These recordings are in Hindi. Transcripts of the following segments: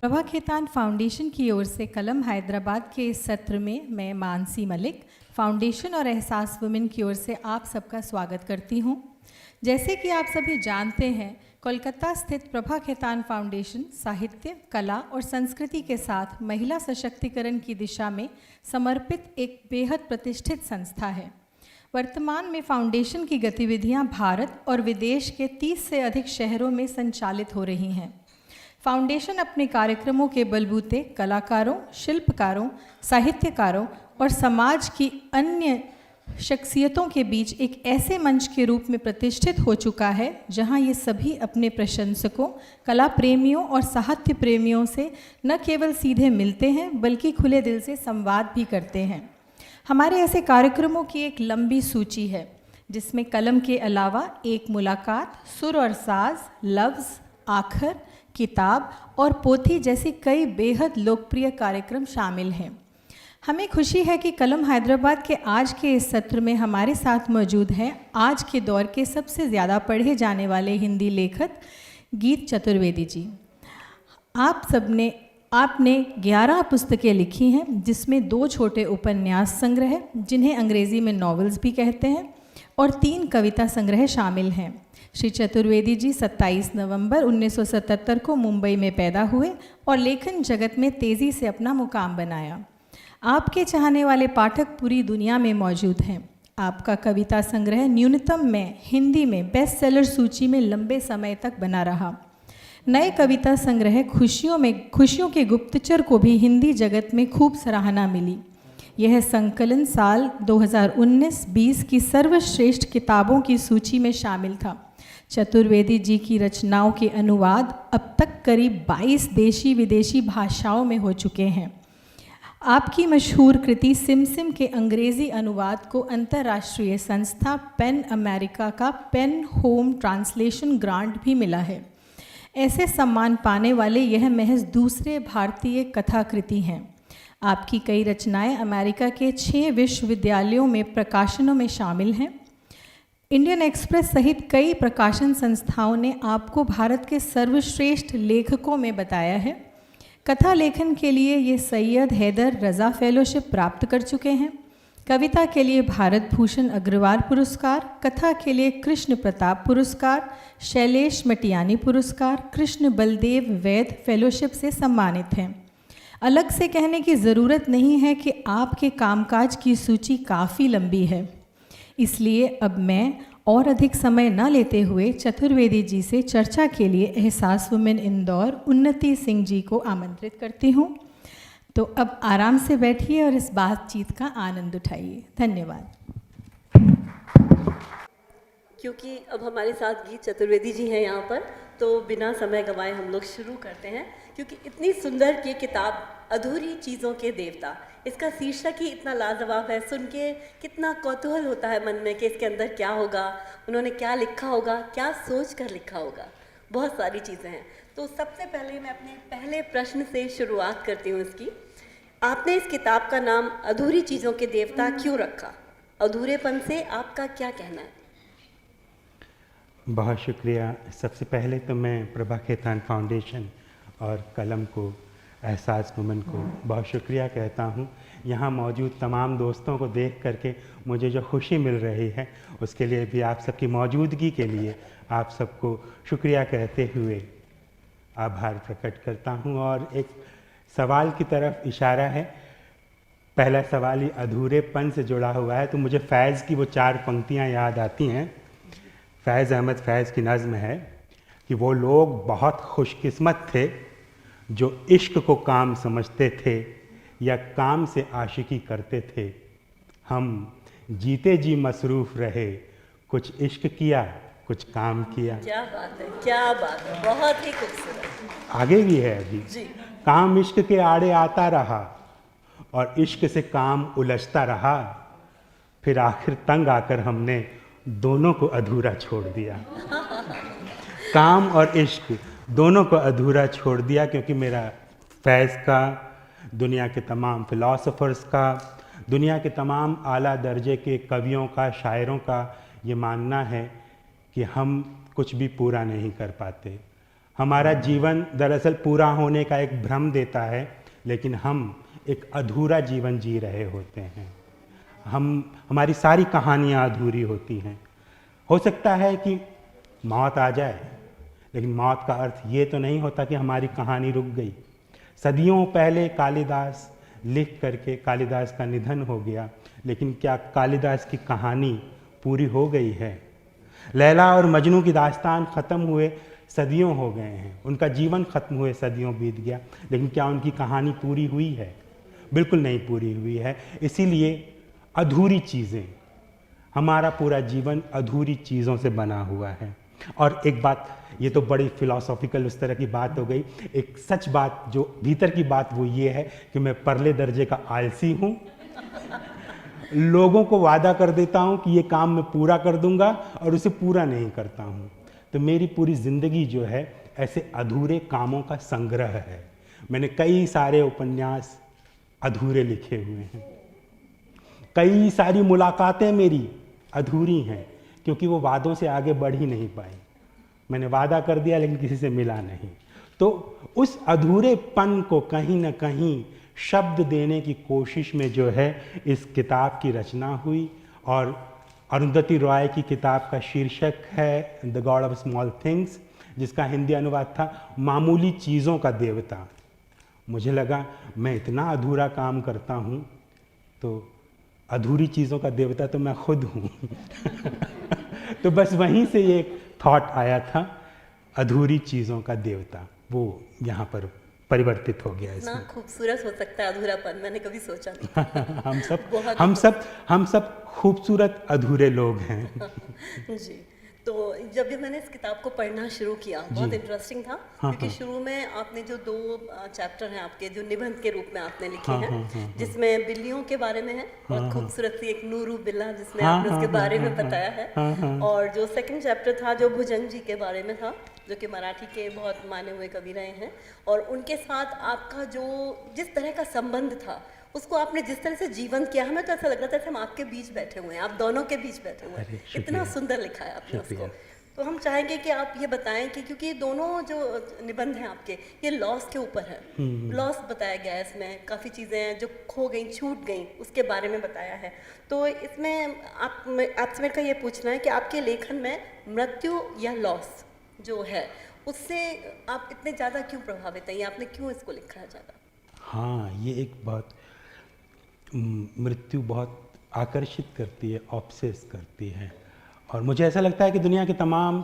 प्रभा खेतान फाउंडेशन की ओर से कलम हैदराबाद के इस सत्र में मैं मानसी मलिक फाउंडेशन और एहसास वुमेन की ओर से आप सबका स्वागत करती हूं। जैसे कि आप सभी जानते हैं, कोलकाता स्थित प्रभा खेतान फाउंडेशन साहित्य, कला और संस्कृति के साथ महिला सशक्तिकरण की दिशा में समर्पित एक बेहद प्रतिष्ठित संस्था है। वर्तमान में फाउंडेशन की गतिविधियां भारत और विदेश के 30 से अधिक शहरों में संचालित हो रही हैं। फाउंडेशन अपने कार्यक्रमों के बलबूते कलाकारों, शिल्पकारों, साहित्यकारों और समाज की अन्य शख्सियतों के बीच एक ऐसे मंच के रूप में प्रतिष्ठित हो चुका है जहां ये सभी अपने प्रशंसकों, कला प्रेमियों और साहित्य प्रेमियों से न केवल सीधे मिलते हैं बल्कि खुले दिल से संवाद भी करते हैं। हमारे ऐसे कार्यक्रमों की एक लंबी सूची है जिसमें कलम के अलावा एक मुलाकात, सुर और साज, लफ्ज़, आखर, किताब और पोथी जैसी कई बेहद लोकप्रिय कार्यक्रम शामिल हैं। हमें खुशी है कि कलम हैदराबाद के आज के इस सत्र में हमारे साथ मौजूद हैं आज के दौर के सबसे ज़्यादा पढ़े जाने वाले हिंदी लेखक गीत चतुर्वेदी जी। आपने 11 पुस्तकें लिखी हैं जिसमें 2 छोटे उपन्यास संग्रह जिन्हें अंग्रेज़ी में नॉवेल्स भी कहते हैं और 3 कविता संग्रह शामिल हैं। श्री चतुर्वेदी जी 27 नवंबर 1977 को मुंबई में पैदा हुए और लेखन जगत में तेज़ी से अपना मुकाम बनाया। आपके चाहने वाले पाठक पूरी दुनिया में मौजूद हैं। आपका कविता संग्रह न्यूनतम में हिंदी में बेस्ट सेलर सूची में लंबे समय तक बना रहा। नए कविता संग्रह खुशियों के गुप्तचर को भी हिंदी जगत में खूब सराहना मिली। यह संकलन साल 2019-20 की सर्वश्रेष्ठ किताबों की सूची में शामिल था। चतुर्वेदी जी की रचनाओं के अनुवाद अब तक करीब 22 देशी विदेशी भाषाओं में हो चुके हैं। आपकी मशहूर कृति सिम के अंग्रेज़ी अनुवाद को अंतर्राष्ट्रीय संस्था पेन अमेरिका का पेन होम ट्रांसलेशन ग्रांट भी मिला है। ऐसे सम्मान पाने वाले यह महज दूसरे भारतीय कथाकृति हैं। आपकी कई रचनाएं अमेरिका के 6 विश्वविद्यालयों में प्रकाशनों में शामिल हैं। इंडियन एक्सप्रेस सहित कई प्रकाशन संस्थाओं ने आपको भारत के सर्वश्रेष्ठ लेखकों में बताया है। कथा लेखन के लिए ये सैयद हैदर रज़ा फेलोशिप प्राप्त कर चुके हैं। कविता के लिए भारत भूषण अग्रवाल पुरस्कार, कथा के लिए कृष्ण प्रताप पुरस्कार, शैलेश मटियानी पुरस्कार, कृष्ण बलदेव वैद फेलोशिप से सम्मानित हैं। अलग से कहने की ज़रूरत नहीं है कि आपके कामकाज की सूची काफ़ी लंबी है। इसलिए अब मैं और अधिक समय न लेते हुए चतुर्वेदी जी से चर्चा के लिए एहसास वुमेन इंदौर उन्नति सिंह जी को आमंत्रित करती हूँ। तो अब आराम से बैठिए और इस बातचीत का आनंद उठाइए। धन्यवाद। क्योंकि अब हमारे साथ गीत चतुर्वेदी जी हैं यहाँ पर, तो बिना समय गंवाए हम लोग शुरू करते हैं। क्योंकि इतनी सुंदर ये किताब अधूरी चीज़ों के देवता, इसका शीर्षक ही इतना लाजवाब है। सुन के कितना कौतूहल होता है मन में कि इसके अंदर क्या होगा, उन्होंने क्या लिखा होगा, क्या सोच कर लिखा होगा। बहुत सारी चीज़ें हैं। तो सबसे पहले मैं अपने पहले प्रश्न से शुरुआत करती हूँ इसकी। आपने इस किताब का नाम अधूरी चीज़ों के देवता क्यों रखा? अधूरेपन से आपका क्या कहना है? बहुत शुक्रिया। सबसे पहले तो मैं प्रभा खेतान फाउंडेशन और कलम को, एहसास वुमेन को बहुत शुक्रिया कहता हूँ। यहाँ मौजूद तमाम दोस्तों को देख करके मुझे जो खुशी मिल रही है उसके लिए भी आप सबकी मौजूदगी के लिए आप सबको शुक्रिया कहते हुए आभार प्रकट करता हूँ। और एक सवाल की तरफ इशारा है। पहला सवाल ही अधूरेपन से जुड़ा हुआ है, तो मुझे फैज़ की वो 4 पंक्तियाँ याद आती हैं। फैज़ अहमद फैज़ की नज़्म है कि वो लोग बहुत खुशकिस्मत थे जो इश्क को काम समझते थे या काम से आशिकी करते थे। हम जीते जी मसरूफ़ रहे, कुछ इश्क किया कुछ काम किया। क्या बात है, क्या बात है, बहुत ही खूबसूरत। आगे भी है अभी जी। काम इश्क के आड़े आता रहा और इश्क से काम उलझता रहा, फिर आखिर तंग आकर हमने दोनों को अधूरा छोड़ दिया। काम और इश्क दोनों को अधूरा छोड़ दिया, क्योंकि मेरा फैज़ का, दुनिया के तमाम फ़िलासफ़र्स का, दुनिया के तमाम आला दर्जे के कवियों का, शायरों का ये मानना है कि हम कुछ भी पूरा नहीं कर पाते। हमारा जीवन दरअसल पूरा होने का एक भ्रम देता है, लेकिन हम एक अधूरा जीवन जी रहे होते हैं। हमारी सारी कहानियाँ अधूरी होती हैं। हो सकता है कि मौत आ जाए, लेकिन मौत का अर्थ ये तो नहीं होता कि हमारी कहानी रुक गई। सदियों पहले कालिदास लिख करके कालिदास का निधन हो गया, लेकिन क्या कालिदास की कहानी पूरी हो गई है? लैला और मजनू की दास्तान ख़त्म हुए सदियों हो गए हैं, उनका जीवन ख़त्म हुए सदियों बीत गया, लेकिन क्या उनकी कहानी पूरी हुई है? बिल्कुल नहीं पूरी हुई है। इसीलिए अधूरी चीज़ें, हमारा पूरा जीवन अधूरी चीज़ों से बना हुआ है। और एक बात, ये तो बड़ी फिलॉसॉफिकल उस तरह की बात हो गई, एक सच बात जो भीतर की बात वो ये है कि मैं परले दर्जे का आलसी हूँ। लोगों को वादा कर देता हूँ कि ये काम मैं पूरा कर दूंगा और उसे पूरा नहीं करता हूँ। तो मेरी पूरी ज़िंदगी जो है ऐसे अधूरे कामों का संग्रह है। मैंने कई सारे उपन्यास अधूरे लिखे हुए हैं, कई सारी मुलाकातें मेरी अधूरी हैं, क्योंकि वो वादों से आगे बढ़ ही नहीं पाई। मैंने वादा कर दिया लेकिन किसी से मिला नहीं। तो उस अधूरेपन को कहीं ना कहीं शब्द देने की कोशिश में जो है इस किताब की रचना हुई। और अरुंधति रॉय की किताब का शीर्षक है the God of small things, जिसका हिंदी अनुवाद था मामूली चीज़ों का देवता। मुझे लगा मैं इतना अधूरा काम करता हूँ, तो अधूरी चीज़ों का देवता तो मैं खुद हूँ। तो बस वहीं से ये थॉट आया था, अधूरी चीज़ों का देवता, वो यहाँ पर परिवर्तित हो गया। इतना खूबसूरत हो सकता है अधूरापन, मैंने कभी सोचा नहीं। हम सब खूबसूरत अधूरे लोग हैं। जी, तो जब भी मैंने इस किताब को पढ़ना शुरू किया, बहुत इंटरेस्टिंग था। क्योंकि शुरू में आपने जो 2 चैप्टर हैं आपके, जो निबंध के रूप में आपने लिखे हैं, जिसमें बिल्लियों के बारे में है, बहुत खूबसूरत सी एक नूरू बिल्ला जिसमें आपने उसके बारे में बताया है। और जो सेकंड चैप्टर था जो भुजंग जी के बारे में था, जो कि मराठी के बहुत माने हुए कवि रहे हैं, और उनके साथ आपका जो जिस तरह का संबंध था उसको आपने जिस तरह से जीवन किया, हमें तो ऐसा लग रहा था कि हम आपके बीच बैठे हुए हैं, आप दोनों के बीच बैठे हुए हैं। इतना सुंदर लिखा है आपने उसको। तो हम चाहेंगे कि आप ये बताएं कि क्योंकि दोनों जो निबंध हैं आपके, ये लॉस के ऊपर है। लॉस बताया गया है इसमें, काफ़ी चीज़ें जो खो गई, छूट गई, उसके बारे में बताया है। तो इसमें आपसे मेरे को ये पूछना है कि आपके लेखन में मृत्यु या लॉस जो है उससे आप इतने ज़्यादा क्यों प्रभावित हैं, या आपने क्यों इसको लिखा है ज़्यादा? हाँ, ये एक बहुत मृत्यु बहुत आकर्षित करती है, ऑब्सेस करती है। और मुझे ऐसा लगता है कि दुनिया के तमाम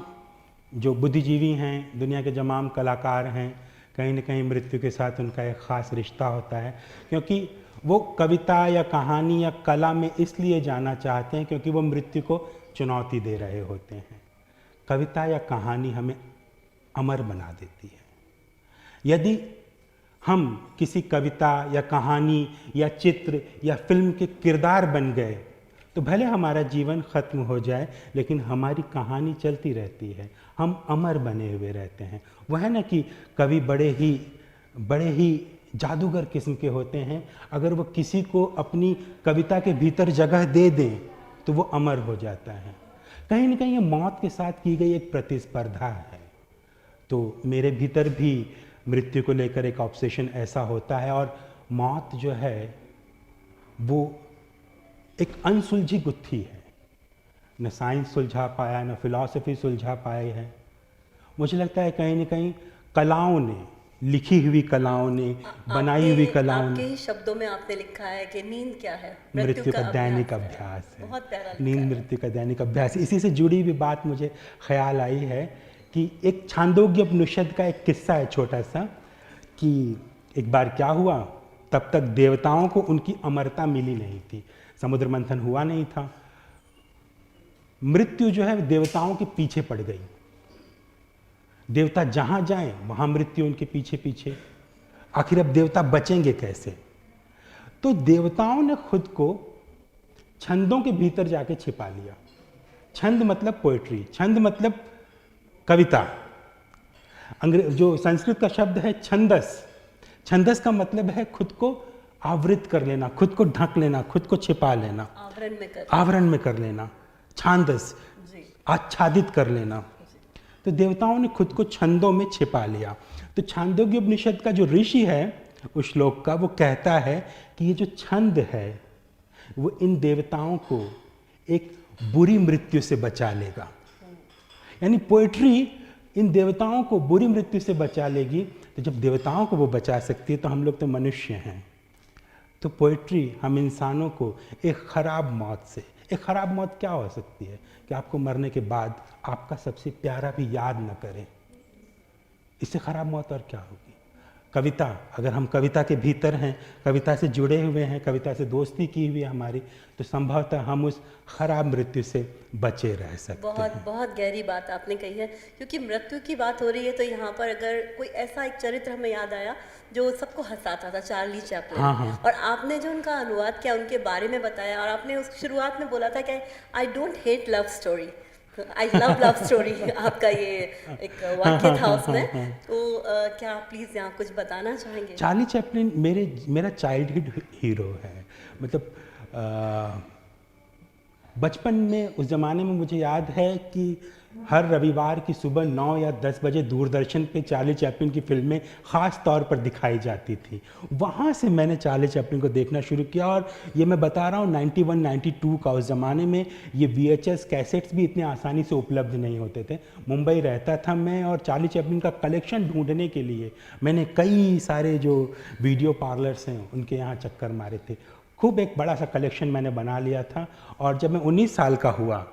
जो बुद्धिजीवी हैं, दुनिया के तमाम कलाकार हैं, कहीं ना कहीं मृत्यु के साथ उनका एक ख़ास रिश्ता होता है। क्योंकि वो कविता या कहानी या कला में इसलिए जाना चाहते हैं क्योंकि वो मृत्यु को चुनौती दे रहे होते हैं। कविता या कहानी हमें अमर बना देती है। यदि हम किसी कविता या कहानी या चित्र या फिल्म के किरदार बन गए तो भले हमारा जीवन ख़त्म हो जाए, लेकिन हमारी कहानी चलती रहती है, हम अमर बने हुए रहते हैं। वह है ना कि कवि बड़े ही जादूगर किस्म के होते हैं, अगर वो किसी को अपनी कविता के भीतर जगह दे दें तो वो अमर हो जाता है। कहीं ना कहीं ये मौत के साथ की गई एक प्रतिस्पर्धा है। तो मेरे भीतर भी मृत्यु को लेकर एक ऑब्सेशन ऐसा होता है, और मौत जो है वो एक अनसुलझी गुत्थी है। न साइंस सुलझा पाया, न फिलॉसफी सुलझा पाई है। मुझे लगता है कहीं ना कहीं कलाओं ने, लिखी हुई कलाओं ने, बनाई हुई कलाओं ने, आपके ही शब्दों में आपने लिखा है कि नींद क्या है? मृत्यु का दैनिक अभ्यास है। बहुत प्यारा नींद मृत्यु का दैनिक अभ्यास। इसी से जुड़ी हुई बात मुझे ख्याल आई है कि एक छांदोग्य उपनिषद का एक किस्सा है छोटा सा, कि एक बार क्या हुआ, तब तक देवताओं को उनकी अमरता मिली नहीं थी, समुद्र मंथन हुआ नहीं था। मृत्यु जो है देवताओं के पीछे पड़ गई। देवता जहां जाएं वहां मृत्यु उनके पीछे पीछे। आखिर अब देवता बचेंगे कैसे? तो देवताओं ने खुद को छंदों के भीतर जाके छिपा लिया। छंद मतलब पोएट्री, छंद मतलब कविता। जो संस्कृत का शब्द है छंदस। छंदस का मतलब है खुद को आवृत कर लेना, खुद को ढक लेना, खुद को छिपा लेना, आवरण में कर लेना। छांदस, आच्छादित कर लेना। तो देवताओं ने खुद को छंदों में छिपा लिया। तो छांदोग्य उपनिषद का जो ऋषि है उस श्लोक का, वो कहता है कि ये जो छंद है वो इन देवताओं को एक बुरी मृत्यु से बचा लेगा। यानी पोएट्री इन देवताओं को बुरी मृत्यु से बचा लेगी। तो जब देवताओं को वो बचा सकती है तो हम लोग तो मनुष्य हैं। तो पोएट्री हम इंसानों को एक ख़राब मौत से, एक ख़राब मौत क्या हो सकती है कि आपको मरने के बाद आपका सबसे प्यारा भी याद न करे, इससे ख़राब मौत और क्या होगी। कविता, अगर हम कविता के भीतर हैं, कविता से जुड़े हुए हैं, कविता से दोस्ती की हुई है हमारी, तो संभवतः हम उस खराब मृत्यु से बचे रह सकते हैं। बहुत गहरी बात आपने कही है, क्योंकि मृत्यु की बात हो रही है तो यहाँ पर अगर कोई ऐसा एक चरित्र हमें याद आया जो सबको हंसाता था, चार्ली चैपलिन। हाँ। और आपने जो उनका अनुवाद किया, उनके बारे में बताया, और आपने उस शुरुआत में बोला था कि I don't hate love story, I love story. आपका ये एक वाक्य था उसमें। तो क्या आप प्लीज़ यहाँ कुछ बताना चाहेंगे? चार्ली चैपलिन मेरा चाइल्डहुड हीरो है। मतलब बचपन में, उस ज़माने में मुझे याद है कि हर रविवार की सुबह 9 या 10 बजे दूरदर्शन पे चार्ली चैपलिन की फिल्में ख़ास तौर पर दिखाई जाती थी। वहाँ से मैंने चार्ली चैपलिन को देखना शुरू किया। और ये मैं बता रहा हूँ 91-92 का, उस ज़माने में ये VHS कैसेट्स भी इतने आसानी से उपलब्ध नहीं होते थे। मुंबई रहता था मैं, और चार्ली चैपलिन का कलेक्शन ढूंढने के लिए मैंने कई सारे जो वीडियो पार्लर्स हैं उनके यहाँ चक्कर मारे थे। खूब एक बड़ा सा कलेक्शन मैंने बना लिया था। और जब मैं 19 साल का हुआ,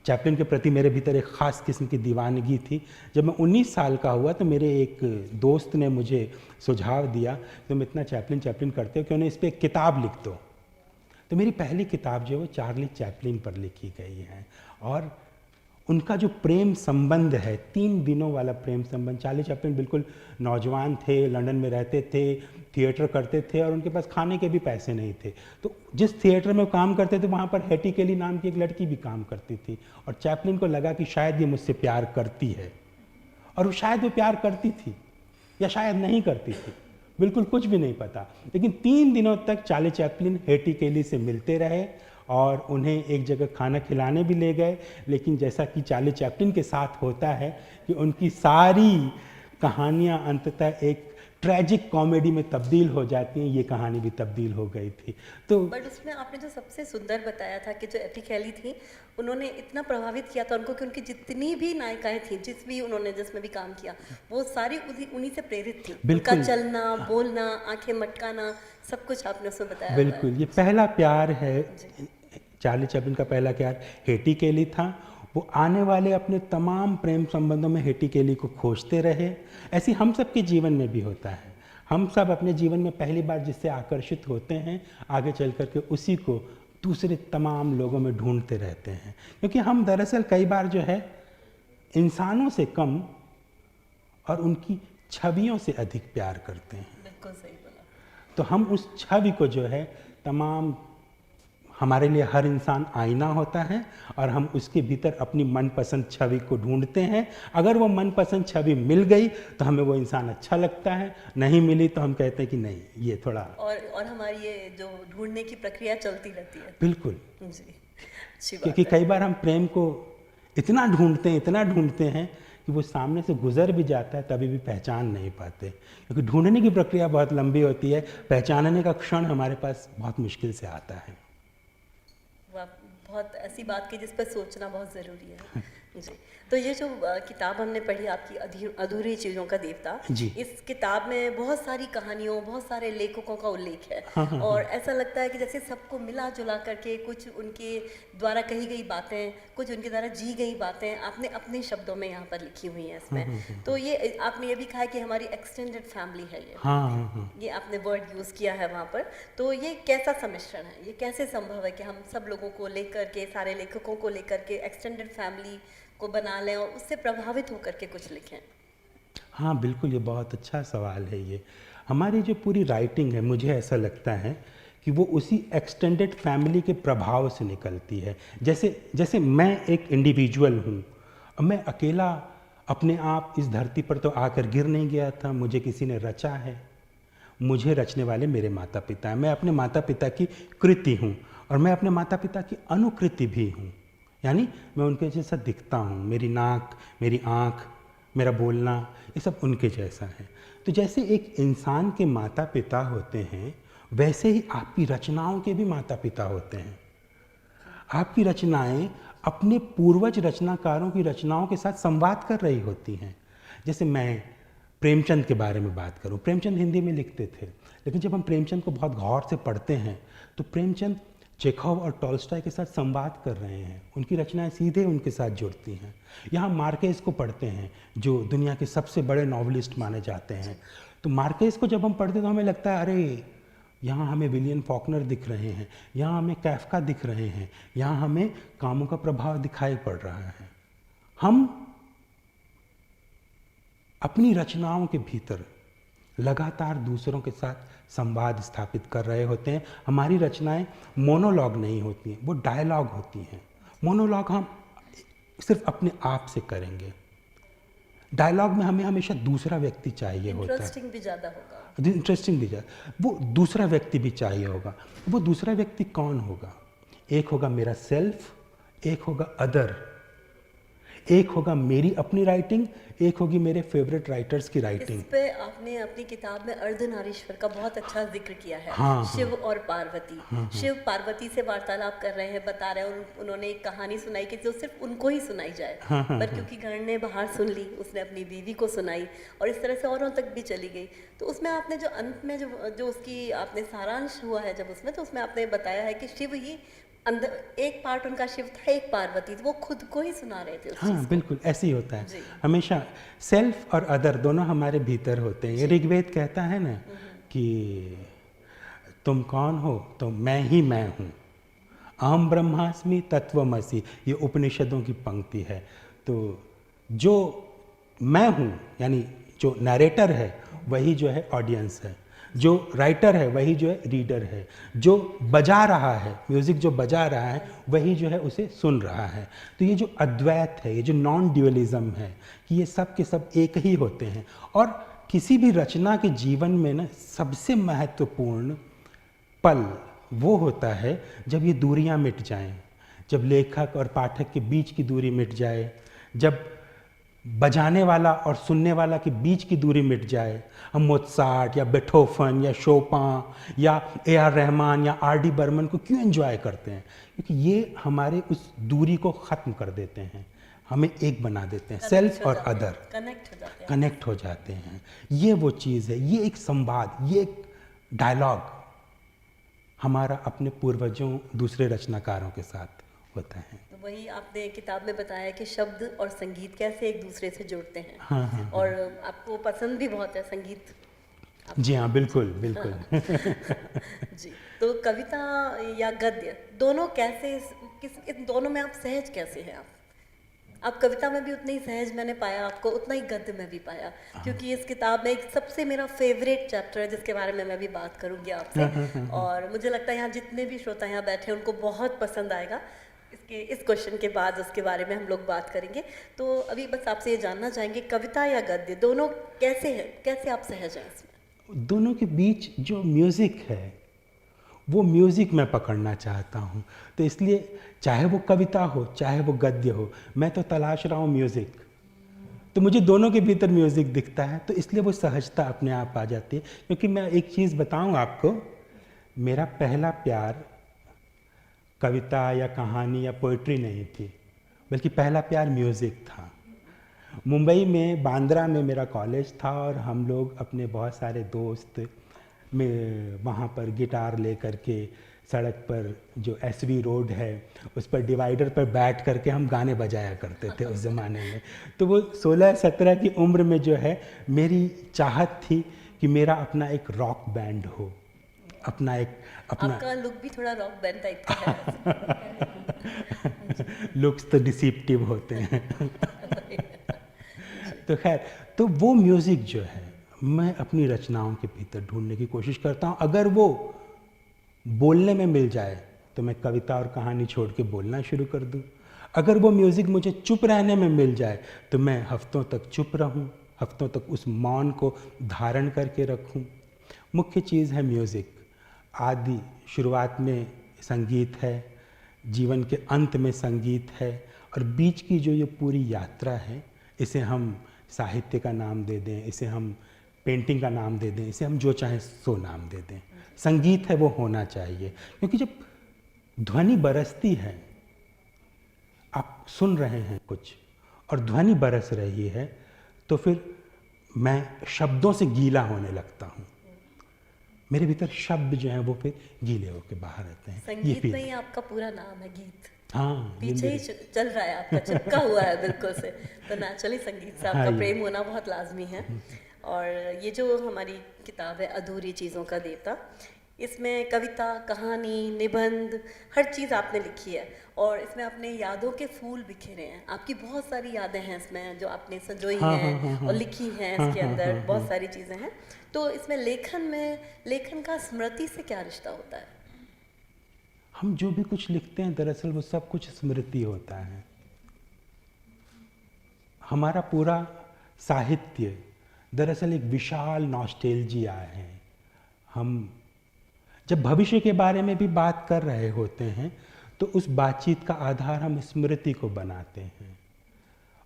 चैपलिन के प्रति मेरे भीतर एक ख़ास किस्म की दीवानगी थी। जब मैं 19 साल का हुआ तो मेरे एक दोस्त ने मुझे सुझाव दिया, तुम इतना चैपलिन करते हो, क्यों ना इस पर एक किताब लिख दो। तो मेरी पहली किताब जो है वो चार्ली चैपलिन पर लिखी गई है। और उनका जो प्रेम संबंध है, 3 दिनों वाला प्रेम संबंध। चार्ली चैपलिन बिल्कुल नौजवान थे, लंदन में रहते थे, थिएटर करते थे, और उनके पास खाने के भी पैसे नहीं थे। तो जिस थिएटर में वो काम करते थे वहाँ पर हैटी केली नाम की एक लड़की भी काम करती थी। और चैपलिन को लगा कि शायद ये मुझसे प्यार करती है, और वो शायद वो प्यार करती थी या शायद नहीं करती थी, बिल्कुल कुछ भी नहीं पता। लेकिन 3 दिनों तक चार्ली चैपलिन हैटी केली से मिलते रहे और उन्हें एक जगह खाना खिलाने भी ले गए। लेकिन जैसा कि चार्ली चैपलिन के साथ होता है कि उनकी सारी कहानियाँ अंततः एक ट्रैजिक कॉमेडी में तब्दील हो जाती हैं, ये कहानी भी तब्दील हो गई थी। तो बट उसमें आपने जो सबसे सुंदर बताया था कि जो एटी कैली थी, उन्होंने इतना प्रभावित किया था उनको कि उनकी जितनी भी नायिकाएं थी, जिसमें भी काम किया, वो सारी उन्हीं से प्रेरित थी। उनका चलना, बोलना, आंखें मटकाना, सब कुछ आपने उसमें बताया। बिल्कुल, ये पहला प्यार है। चार्ली चैपलिन का पहला प्यार हैटी केली था। वो आने वाले अपने तमाम प्रेम संबंधों में हैटी केली को खोजते रहे। ऐसी हम सब के जीवन में भी होता है। हम सब अपने जीवन में पहली बार जिससे आकर्षित होते हैं, आगे चल कर के उसी को दूसरे तमाम लोगों में ढूंढते रहते हैं। क्योंकि हम दरअसल कई बार जो है इंसानों से कम और उनकी छवियों से अधिक प्यार करते हैं। बिल्कुल सही बोला। तो हम उस छवि को जो है तमाम, हमारे लिए हर इंसान आईना होता है और हम उसके भीतर अपनी मनपसंद छवि को ढूंढते हैं। अगर वो मनपसंद छवि मिल गई तो हमें वो इंसान अच्छा लगता है, नहीं मिली तो हम कहते हैं कि नहीं, ये थोड़ा। और हमारी ये जो ढूंढने की प्रक्रिया चलती रहती है। बिल्कुल जी, अच्छी बात क्योंकि है। कई बार हम प्रेम को इतना ढूंढते हैं कि वो सामने से गुजर भी जाता है, तभी भी पहचान नहीं पाते। क्योंकि ढूंढने की प्रक्रिया बहुत लंबी होती है, पहचानने का क्षण हमारे पास बहुत मुश्किल से आता है। बहुत ऐसी बात की जिस पर सोचना बहुत ज़रूरी है। जी, तो ये जो किताब हमने पढ़ी आपकी अधूरी चीज़ों का देवता, इस किताब में बहुत सारी कहानियों, बहुत सारे लेखकों का उल्लेख है। और ऐसा लगता है कि जैसे सबको मिला जुला करके कुछ उनके द्वारा कही गई बातें, कुछ उनके द्वारा जी गई बातें आपने अपने शब्दों में यहाँ पर लिखी हुई हैं इसमें। तो ये आपने ये भी कहा कि हमारी एक्सटेंडेड फैमिली है ये आपने वर्ड यूज़ किया है वहाँ पर। तो ये कैसा सम्मिश्रण है, ये कैसे संभव है कि हम सब लोगों को लेकर के, सारे लेखकों को लेकर के एक्सटेंडेड फैमिली को बना लें और उससे प्रभावित होकर के कुछ लिखें? हाँ बिल्कुल, ये बहुत अच्छा सवाल है। ये हमारी जो पूरी राइटिंग है, मुझे ऐसा लगता है कि वो उसी एक्सटेंडेड फैमिली के प्रभाव से निकलती है। जैसे मैं एक इंडिविजुअल हूँ, मैं अकेला अपने आप इस धरती पर तो आकर गिर नहीं गया था, मुझे किसी ने रचा है। मुझे रचने वाले मेरे माता पिता हैं। मैं अपने माता पिता की कृति हूँ और मैं अपने माता पिता की अनुकृति भी हूँ। यानी मैं उनके जैसा दिखता हूँ, मेरी नाक, मेरी आँख, मेरा बोलना, ये सब उनके जैसा है। तो जैसे एक इंसान के माता पिता होते हैं, वैसे ही आपकी रचनाओं के भी माता पिता होते हैं। आपकी रचनाएं अपने पूर्वज रचनाकारों की रचनाओं के साथ संवाद कर रही होती हैं। जैसे मैं प्रेमचंद के बारे में बात करूं, प्रेमचंद हिंदी में लिखते थे, लेकिन जब हम प्रेमचंद को बहुत गौर से पढ़ते हैं तो प्रेमचंद चेखव और टॉल्स्टॉय के साथ संवाद कर रहे हैं, उनकी रचनाएं सीधे उनके साथ जुड़ती हैं। यहाँ मार्केस को पढ़ते हैं जो दुनिया के सबसे बड़े नॉवलिस्ट माने जाते हैं, तो मार्केस को जब हम पढ़ते तो हमें लगता है अरे यहाँ हमें विलियम फॉकनर दिख रहे हैं, यहाँ हमें कैफका दिख रहे हैं, यहाँ हमें कामों का प्रभाव दिखाई पड़ रहा है। हम अपनी रचनाओं के भीतर लगातार दूसरों के साथ संवाद स्थापित कर रहे होते हैं। हमारी रचनाएं मोनोलॉग नहीं होती हैं, वो डायलॉग होती हैं। मोनोलॉग हम सिर्फ अपने आप से करेंगे, डायलॉग में हमें हमेशा दूसरा व्यक्ति चाहिए होता है। इंटरेस्टिंग भी ज़्यादा होगा। इंटरेस्टिंग भी ज़्यादा, वो दूसरा व्यक्ति भी चाहिए होगा। वो दूसरा व्यक्ति कौन होगा? एक होगा मेरा सेल्फ, एक होगा अदर, एक होगा मेरी अपनी राइटिंग, एक होगी मेरे फेवरेट राइटर्स की राइटिंग। इस पे आपने अपनी किताब में अर्धनारीश्वर का बहुत अच्छा जिक्र किया है। हाँ, शिव और पार्वती। शिव पार्वती से वार्तालाप कर रहे हैं, बता रहे हैं, उन्होंने एक कहानी सुनाई कि जो सिर्फ उनको ही सुनाई जाए, पर क्योंकि गण ने बाहर सुन ली, उसने अपनी बीवी को सुनाई और इस तरह से औरों तक भी चली गई। तो उसमें आपने जो अंत में जो उसकी आपने सारांश हुआ है जब उसमें, तो उसमें आपने बताया है कि शिव ही अंदर, एक पार्ट उनका शिव था, एक पार्वती, वो खुद को ही सुना रहे थे उस हाँ, बिल्कुल ऐसे ही होता है। जी। हमेशा सेल्फ और अदर दोनों हमारे भीतर होते हैं। ये ऋग्वेद कहता है ना कि तुम कौन हो? तो मैं ही मैं हूँ। अहम ब्रह्मास्मि तत्वमसि, ये उपनिषदों की पंक्ति है। तो जो मैं हूँ, यानी जो नरेटर है वही जो है ऑडियंस है, जो राइटर है वही जो है रीडर है, जो बजा रहा है म्यूज़िक, जो बजा रहा है वही जो है उसे सुन रहा है। तो ये जो अद्वैत है, ये जो नॉन ड्यूअलिज्म है, कि ये सब के सब एक ही होते हैं। और किसी भी रचना के जीवन में ना सबसे महत्वपूर्ण पल वो होता है जब ये दूरियां मिट जाएं, जब लेखक और पाठक के बीच की दूरी मिट जाए, जब बजाने वाला और सुनने वाला के बीच की दूरी मिट जाए। हम मोत्सार्ट या बेथोवन या शोपां या AR रहमान या RD बर्मन को क्यों एंजॉय करते हैं? क्योंकि ये हमारे उस दूरी को ख़त्म कर देते हैं, हमें एक बना देते हैं। सेल्फ और अदर कनेक्ट हो जाते हैं। ये वो चीज़ है, ये एक संवाद, ये एक डायलॉग हमारा अपने पूर्वजों, दूसरे रचनाकारों के साथ होता है। तो वही आपने किताब में बताया कि शब्द और संगीत कैसे एक दूसरे से जुड़ते हैं। हाँ। और आपको पसंद भी बहुत है संगीत। जी हाँ, बिल्कुल बिल्कुल। जी, तो कविता या गद्य दोनों कैसे, इन दोनों में आप सहज कैसे हैं? आप कविता में भी उतने ही सहज मैंने पाया आपको, उतना ही गद्य में भी पाया, क्योंकि इस किताब में एक सबसे मेरा फेवरेट चैप्टर है जिसके बारे में मैं भी बात करूंगी आपसे, और मुझे लगता है यहाँ जितने भी श्रोता यहाँ बैठे हैं उनको बहुत पसंद आएगा। इस क्वेश्चन के बाद उसके बारे में हम लोग बात करेंगे। तो अभी बस आपसे ये जानना चाहेंगे, कविता या गद्य दोनों कैसे हैं, कैसे आप सहज हैं इसमें? दोनों के बीच जो म्यूज़िक है वो म्यूज़िक मैं पकड़ना चाहता हूँ। तो इसलिए चाहे वो कविता हो चाहे वो गद्य हो, मैं तो तलाश रहा हूँ म्यूज़िक। तो मुझे दोनों के भीतर म्यूज़िक दिखता है, तो इसलिए वो सहजता अपने आप आ जाती है। क्योंकि मैं एक चीज़ बताऊँ आपको, मेरा पहला प्यार कविता या कहानी या पोइट्री नहीं थी, बल्कि पहला प्यार म्यूज़िक था। मुंबई में बांद्रा में मेरा कॉलेज था और हम लोग अपने बहुत सारे दोस्त में वहाँ पर गिटार ले कर के सड़क पर जो SV रोड है उस पर डिवाइडर पर बैठ करके हम गाने बजाया करते थे उस ज़माने में। तो वो 16-17 की उम्र में जो है मेरी चाहत थी कि मेरा अपना एक रॉक बैंड हो, अपना आपका लुक भी थोड़ा रॉक बैंड टाइप का है। लुक्स तो डिसीप्टिव होते हैं। तो खैर, तो वो म्यूज़िक जो है मैं अपनी रचनाओं के भीतर ढूंढने की कोशिश करता हूँ। अगर वो बोलने में मिल जाए तो मैं कविता और कहानी छोड़ के बोलना शुरू कर दूँ। अगर वो म्यूज़िक मुझे चुप रहने में मिल जाए तो मैं हफ्तों तक चुप रहूँ, हफ्तों तक उस मौन को धारण करके रखूँ। मुख्य चीज़ है म्यूज़िक। आदि शुरुआत में संगीत है, जीवन के अंत में संगीत है, और बीच की जो ये पूरी यात्रा है, इसे हम साहित्य का नाम दे दें, इसे हम पेंटिंग का नाम दे दें, इसे हम जो चाहें सो नाम दे दें। संगीत है वो होना चाहिए, क्योंकि जब ध्वनि बरसती है, आप सुन रहे हैं कुछ और ध्वनि बरस रही है, तो फिर मैं शब्दों से गीला होने लगता हूँ। मेरे भीतर शब्द जो हैं वो फिर गीले होकर बाहर आते हैं। संगीत में ही आपका पूरा नाम है, गीत हाँ, पीछे ही चल रहा है आपका, चिपका हुआ है बिल्कुल से। तो नेचुरली संगीत से आपका प्रेम होना बहुत लाजमी है। और ये जो हमारी किताब है अधूरी चीज़ों का देवता, इसमें कविता, कहानी, निबंध, हर चीज़ आपने लिखी है, और इसमें अपने यादों के फूल बिखेरे हैं। आपकी बहुत सारी यादें हैं इसमें जो आपने संजोई हैं और लिखी हैं। इसके अंदर बहुत सारी चीज़ें हैं। तो इसमें लेखन का स्मृति से क्या रिश्ता होता है? हम जो भी कुछ लिखते हैं दरअसल वो सब कुछ स्मृति होता है। हमारा पूरा साहित्य दरअसल एक विशाल नॉस्टैल्जिया है। हम जब भविष्य के बारे में भी बात कर रहे होते हैं तो उस बातचीत का आधार हम स्मृति को बनाते हैं,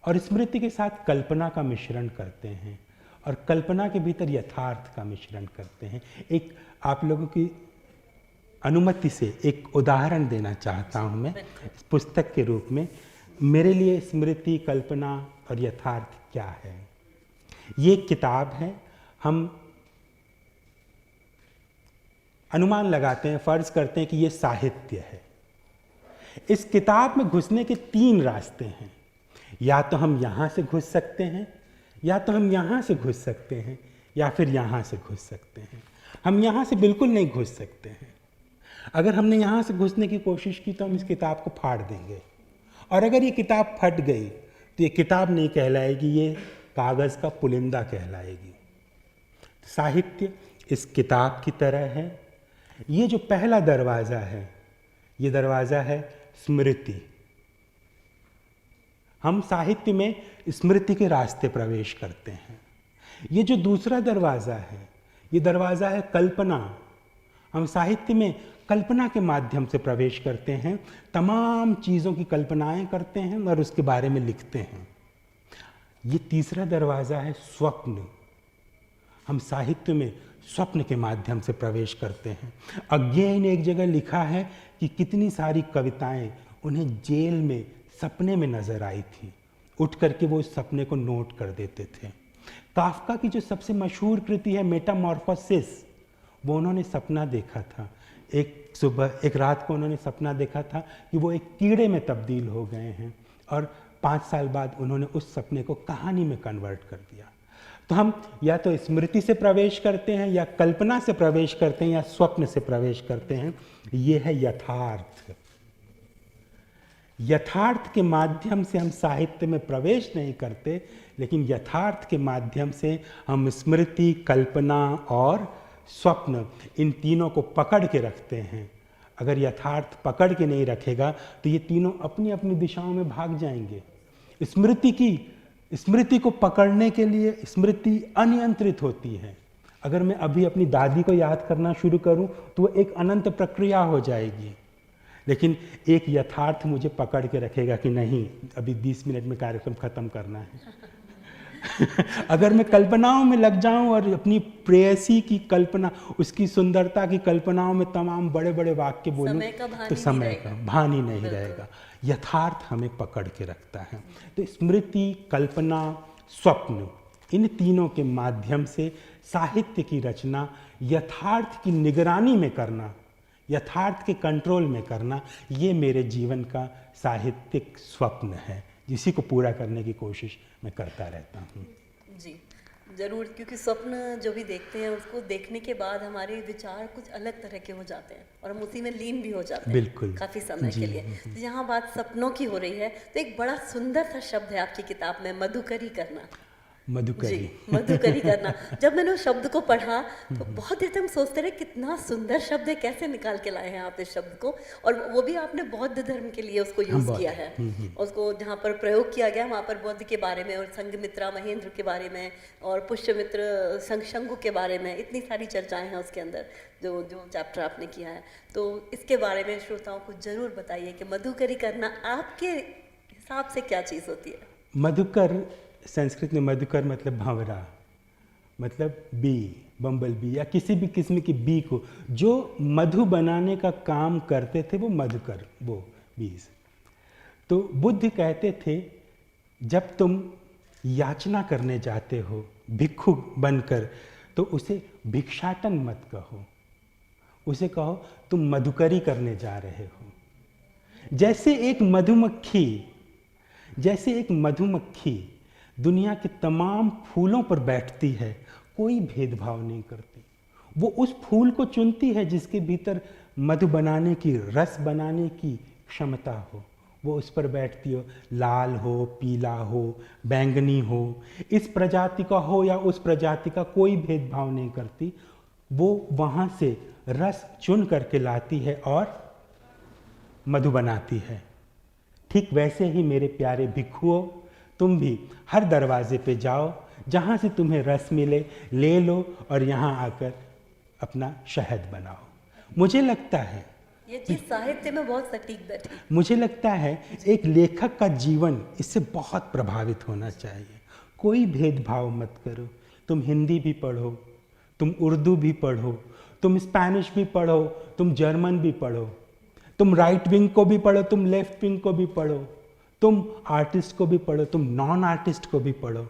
और स्मृति के साथ कल्पना का मिश्रण करते हैं, और कल्पना के भीतर यथार्थ का मिश्रण करते हैं। एक आप लोगों की अनुमति से एक उदाहरण देना चाहता हूँ मैं इस पुस्तक के रूप में। मेरे लिए स्मृति, कल्पना और यथार्थ क्या है? ये एक किताब है। हम अनुमान लगाते हैं, फर्ज करते हैं कि ये साहित्य है। इस किताब में घुसने के 3 रास्ते हैं। या तो हम यहाँ से घुस सकते हैं, या तो हम यहाँ से घुस सकते हैं, या फिर यहाँ से घुस सकते हैं। हम यहाँ से बिल्कुल नहीं घुस सकते हैं। अगर हमने यहाँ से घुसने की कोशिश की तो हम इस किताब को फाड़ देंगे, और अगर ये किताब फट गई तो ये किताब नहीं कहलाएगी, ये कागज़ का पुलिंदा कहलाएगी। साहित्य इस किताब की तरह है। ये जो पहला दरवाज़ा है, ये दरवाज़ा है स्मृति। हम साहित्य में स्मृति के रास्ते प्रवेश करते हैं। ये जो दूसरा दरवाज़ा है, ये दरवाज़ा है कल्पना। हम साहित्य में कल्पना के माध्यम से प्रवेश करते हैं, तमाम चीज़ों की कल्पनाएं करते हैं और उसके बारे में लिखते हैं। ये तीसरा दरवाज़ा है स्वप्न। हम साहित्य में स्वप्न के माध्यम से प्रवेश करते हैं। अज्ञेय ने एक जगह लिखा है कि कितनी सारी कविताएं उन्हें जेल में सपने में नज़र आई थी। उठ करके वो उस सपने को नोट कर देते थे। काफ्का की जो सबसे मशहूर कृति है मेटामॉर्फोसिस, वो उन्होंने सपना देखा था। एक रात को उन्होंने सपना देखा था कि वो एक कीड़े में तब्दील हो गए हैं, और 5 साल बाद उन्होंने उस सपने को कहानी में कन्वर्ट कर दिया। तो हम या तो स्मृति से प्रवेश करते हैं, या कल्पना से प्रवेश करते हैं, या स्वप्न से प्रवेश करते हैं। ये है यथार्थ। यथार्थ के माध्यम से हम साहित्य में प्रवेश नहीं करते, लेकिन यथार्थ के माध्यम से हम स्मृति, कल्पना और स्वप्न, इन तीनों को पकड़ के रखते हैं। अगर यथार्थ पकड़ के नहीं रखेगा तो ये तीनों अपनी अपनी दिशाओं में भाग जाएंगे। स्मृति को पकड़ने के लिए स्मृति अनियंत्रित होती है। अगर मैं अभी अपनी दादी को याद करना शुरू करूं तो वो एक अनंत प्रक्रिया हो जाएगी, लेकिन एक यथार्थ मुझे पकड़ के रखेगा कि नहीं, अभी 20 मिनट में कार्यक्रम ख़त्म करना है। अगर मैं कल्पनाओं में लग जाऊं और अपनी प्रेयसी की कल्पना, उसकी सुंदरता की कल्पनाओं में तमाम बड़े बड़े वाक्य बोलूं तो समय का भान ही नहीं रहेगा। यथार्थ हमें पकड़ के रखता है। तो स्मृति, कल्पना, स्वप्न, इन तीनों के माध्यम से साहित्य की रचना, यथार्थ की निगरानी में करना, यथार्थ के कंट्रोल में करना, ये मेरे जीवन का साहित्यिक स्वप्न है, जिसी को पूरा करने की कोशिश मैं करता रहता हूँ। जी ज़रूर, क्योंकि स्वप्न जो भी देखते हैं उसको देखने के बाद हमारे विचार कुछ अलग तरह के हो जाते हैं और हम उसी में लीन भी हो जाते हैं बिल्कुल काफ़ी समय के लिए। तो यहाँ बात सपनों की हो रही है, तो एक बड़ा सुंदर सा शब्द है आपकी किताब में, मधुकरी करना। मधुकरी। जी, मधुकरी करना। जब मैंने उस शब्द को पढ़ा तो बहुत देर तक हम सोचते रहे कितना सुंदर शब्द है, कैसे निकाल के लाए हैं आप इस शब्द को, और वो भी आपने बौद्ध धर्म के लिए उसको यूज़ बौद्ध, किया है। उसको जहाँ पर प्रयोग किया गया वहाँ पर बौद्ध के बारे में और संघमित्रा महेंद्र के बारे में और पुष्यमित्र शंखु के बारे में इतनी सारी चर्चाएं हैं उसके अंदर, जो जो चैप्टर आपने किया है। तो इसके बारे में श्रोताओं को ज़रूर बताइए कि मधुकरी करना आपके हिसाब से क्या चीज़ होती है। मधुकर, संस्कृत में मधुकर मतलब भंवरा, मतलब बी, बम्बल बी या किसी भी किस्म की बी को जो मधु बनाने का काम करते थे वो मधुकर, वो बीज। तो बुद्ध कहते थे जब तुम याचना करने जाते हो भिक्षु बनकर तो उसे भिक्षाटन मत कहो, उसे कहो तुम मधुकरी करने जा रहे हो। जैसे एक मधुमक्खी दुनिया के तमाम फूलों पर बैठती है, कोई भेदभाव नहीं करती, वो उस फूल को चुनती है जिसके भीतर मधु बनाने की, रस बनाने की क्षमता हो, वो उस पर बैठती हो, लाल हो, पीला हो, बैंगनी हो, इस प्रजाति का हो या उस प्रजाति का, कोई भेदभाव नहीं करती, वो वहाँ से रस चुन करके लाती है और मधु बनाती है। ठीक वैसे ही मेरे प्यारे भिक्षुओं, तुम भी हर दरवाजे पे जाओ, जहाँ से तुम्हें रस मिले ले लो और यहाँ आकर अपना शहद बनाओ। मुझे लगता है ये चीज़ साहित्य में बहुत सटीक बैठी। मुझे लगता है एक लेखक का जीवन इससे बहुत प्रभावित होना चाहिए। कोई भेदभाव मत करो, तुम हिंदी भी पढ़ो, तुम उर्दू भी पढ़ो, तुम स्पेनिश भी पढ़ो, तुम जर्मन भी पढ़ो, तुम राइट विंग को भी पढ़ो, तुम लेफ्ट विंग को भी पढ़ो, तुम आर्टिस्ट को भी पढ़ो, तुम नॉन आर्टिस्ट को भी पढ़ो,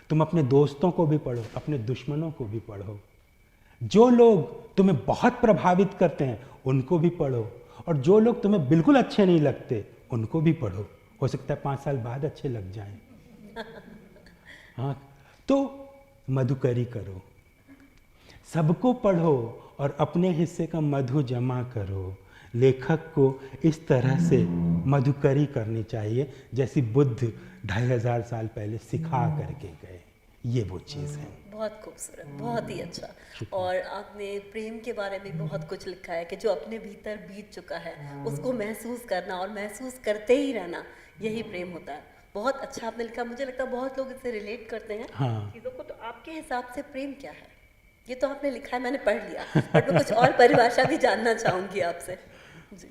तुम अपने दोस्तों को भी पढ़ो, अपने दुश्मनों को भी पढ़ो। जो लोग तुम्हें बहुत प्रभावित करते हैं उनको भी पढ़ो, और जो लोग तुम्हें बिल्कुल अच्छे नहीं लगते उनको भी पढ़ो। हो सकता है 5 साल बाद अच्छे लग जाएं। हाँ, तो मधुकरी करो, सबको पढ़ो और अपने हिस्से का मधु जमा करो। लेखक को इस तरह से मधुकरी करनी चाहिए जैसी बुद्ध 2500 साल पहले सिखा करके गए। ये वो चीज़ है। बहुत खूबसूरत, बहुत ही अच्छा। और आपने प्रेम के बारे में बहुत कुछ लिखा है कि जो अपने भीतर बीत चुका है उसको महसूस करना और महसूस करते ही रहना, यही प्रेम होता है। बहुत अच्छा आपने लिखा। मुझे लगता है बहुत लोग इससे रिलेट करते हैं चीज़ों को। तो आपके हिसाब से प्रेम क्या है? ये तो आपने लिखा है, मैंने पढ़ लिया, बट मैं कुछ और परिभाषा भी जानना चाहूँगी आपसे। जी।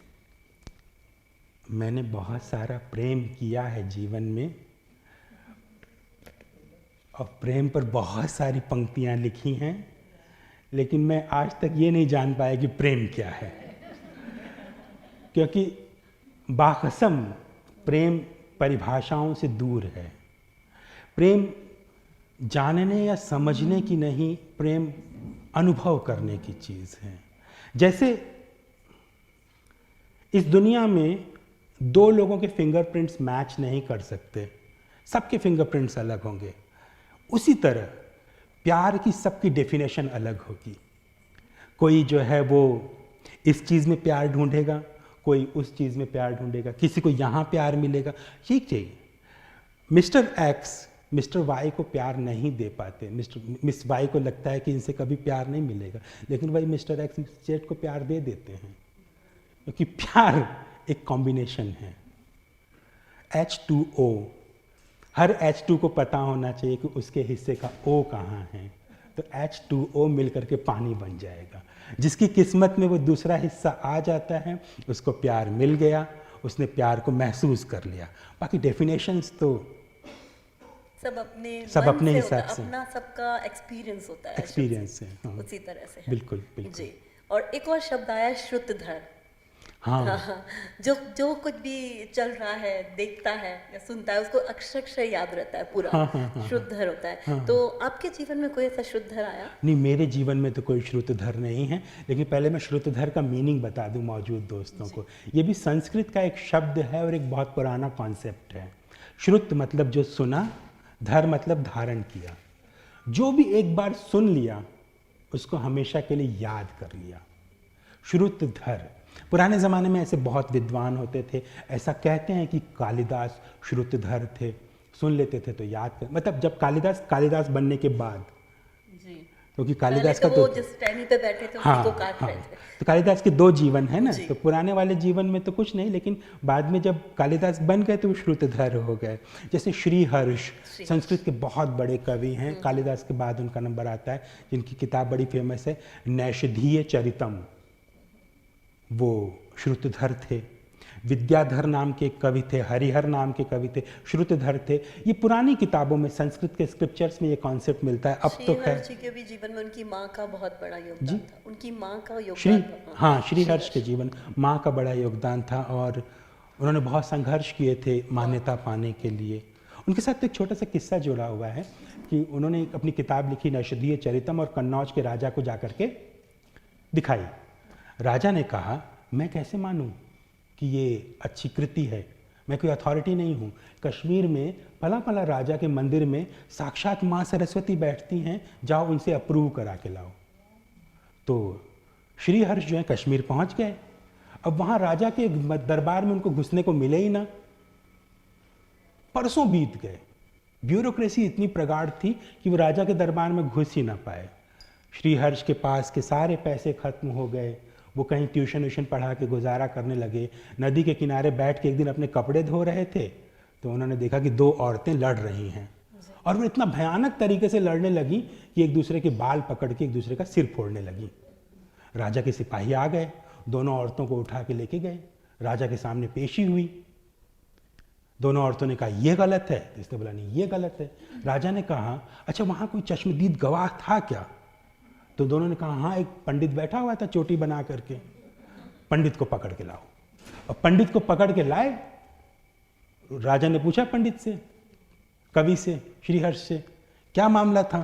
मैंने बहुत सारा प्रेम किया है जीवन में, और प्रेम पर बहुत सारी पंक्तियाँ लिखी हैं, लेकिन मैं आज तक ये नहीं जान पाया कि प्रेम क्या है, क्योंकि बाकसम प्रेम परिभाषाओं से दूर है। प्रेम जानने या समझने की नहीं, प्रेम अनुभव करने की चीज़ है। जैसे इस दुनिया में 2 लोगों के फिंगरप्रिंट्स मैच नहीं कर सकते, सबके फिंगरप्रिंट्स अलग होंगे। उसी तरह प्यार की सबकी डेफिनेशन अलग होगी। कोई जो है वो इस चीज़ में प्यार ढूंढेगा, कोई उस चीज़ में प्यार ढूंढेगा, किसी को यहाँ प्यार मिलेगा। ठीक चाहिए, मिस्टर एक्स मिस्टर वाई को प्यार नहीं दे पाते, मिस वाई को लगता है कि इनसे कभी प्यार नहीं मिलेगा, लेकिन वही मिस्टर एक्स मिस्टर जेड को प्यार दे देते हैं, क्योंकि प्यार एक कॉम्बिनेशन है। H2O, हर H2 को पता होना चाहिए कि उसके हिस्से का O कहाँ है, तो H2O मिलकर के पानी बन जाएगा। जिसकी किस्मत में वो दूसरा हिस्सा आ जाता है, उसको प्यार मिल गया, उसने प्यार को महसूस कर लिया। बाकी डेफिनेशंस तो सब अपने हिसाब से, अपना सबका एक्सपीरियंस होता है, एक्सपीरियंस है। हाँ, उसी तरह से है। बिल्कुल बिल्कुल जी। और एक और शब्द आया श्रुतधर। हाँ, जो कुछ भी चल रहा है, देखता है या सुनता है, उसको अक्षरशः याद रहता है पूरा। श्रुतधर होता है। तो आपके जीवन में कोई ऐसा श्रुतधर आया? नहीं, मेरे जीवन में तो कोई श्रुतधर नहीं है, लेकिन पहले मैं श्रुतधर का मीनिंग बता दूं मौजूद दोस्तों को। ये भी संस्कृत का एक शब्द है और एक बहुत पुराना कॉन्सेप्ट है। श्रुत मतलब जो सुना, धर मतलब धारण किया। जो भी एक बार सुन लिया उसको हमेशा के लिए याद कर लिया। श्रुतधर। पुराने ज़माने में ऐसे बहुत विद्वान होते थे। ऐसा कहते हैं कि कालिदास श्रुतधर थे, सुन लेते थे तो याद कर, मतलब जब कालिदास बनने के बाद, जी, क्योंकि कालिदास का पहले तो वो जिस टहनी पे बैठे थे हाँ उसी को काट हाँ, रहे थे। तो कालिदास के 2 जीवन है ना, जी। तो पुराने वाले जीवन में तो कुछ नहीं, लेकिन बाद में जब कालिदास बन गए तो वो श्रुतधर हो गए। जैसे श्रीहर्ष संस्कृत के बहुत बड़े कवि हैं, कालिदास के बाद उनका नंबर आता है, जिनकी किताब बड़ी फेमस है नैषधीय चरितम, वो श्रुतधर थे। विद्याधर नाम के एक कवि थे, हरिहर नाम के कवि थे, श्रुतधर थे। ये पुरानी किताबों में संस्कृत के स्क्रिप्चर्स में ये कॉन्सेप्ट मिलता है। अब तो खैर श्रीहर्ष जी के भी जीवन में उनकी माँ का बहुत बड़ा योगदान था, उनकी माँ का श्री योगदान था। हाँ श्रीहर्ष के जीवन माँ का बड़ा योगदान था, और उन्होंने बहुत संघर्ष किए थे मान्यता पाने के लिए। उनके साथ एक छोटा सा किस्सा जुड़ा हुआ है कि उन्होंने अपनी किताब लिखी नैषधीय चरितम और कन्नौज के राजा को जाकर के दिखाई। राजा ने कहा मैं कैसे मानूं कि ये अच्छी कृति है, मैं कोई अथॉरिटी नहीं हूँ। कश्मीर में पला पला राजा के मंदिर में साक्षात माँ सरस्वती बैठती हैं, जाओ उनसे अप्रूव करा के लाओ। तो श्रीहर्ष जो है कश्मीर पहुँच गए। अब वहाँ राजा के दरबार में उनको घुसने को मिले ही ना, परसों बीत गए। ब्यूरोक्रेसी इतनी प्रगाढ़ थी कि वो राजा के दरबार में घुस ही ना पाए। श्रीहर्ष के पास के सारे पैसे खत्म हो गए, वो कहीं ट्यूशन व्यूशन पढ़ा के गुजारा करने लगे। नदी के किनारे बैठ के एक दिन अपने कपड़े धो रहे थे तो उन्होंने देखा कि 2 औरतें लड़ रही हैं, और वो इतना भयानक तरीके से लड़ने लगी कि एक दूसरे के बाल पकड़ के एक दूसरे का सिर फोड़ने लगी। राजा के सिपाही आ गए, दोनों औरतों को उठा के लेके गए। राजा के सामने पेशी हुई। दोनों औरतों ने कहा ये गलत है, तो इसने बोला नहीं ये गलत है। राजा ने कहा अच्छा वहाँ कोई चश्मदीद गवाह था क्या? तो दोनों ने कहा हाँ एक पंडित बैठा हुआ था चोटी बना करके, पंडित को पकड़ के लाओ। और पंडित को पकड़ के लाए। राजा ने पूछा पंडित से, कवि से, श्रीहर्ष से क्या मामला था?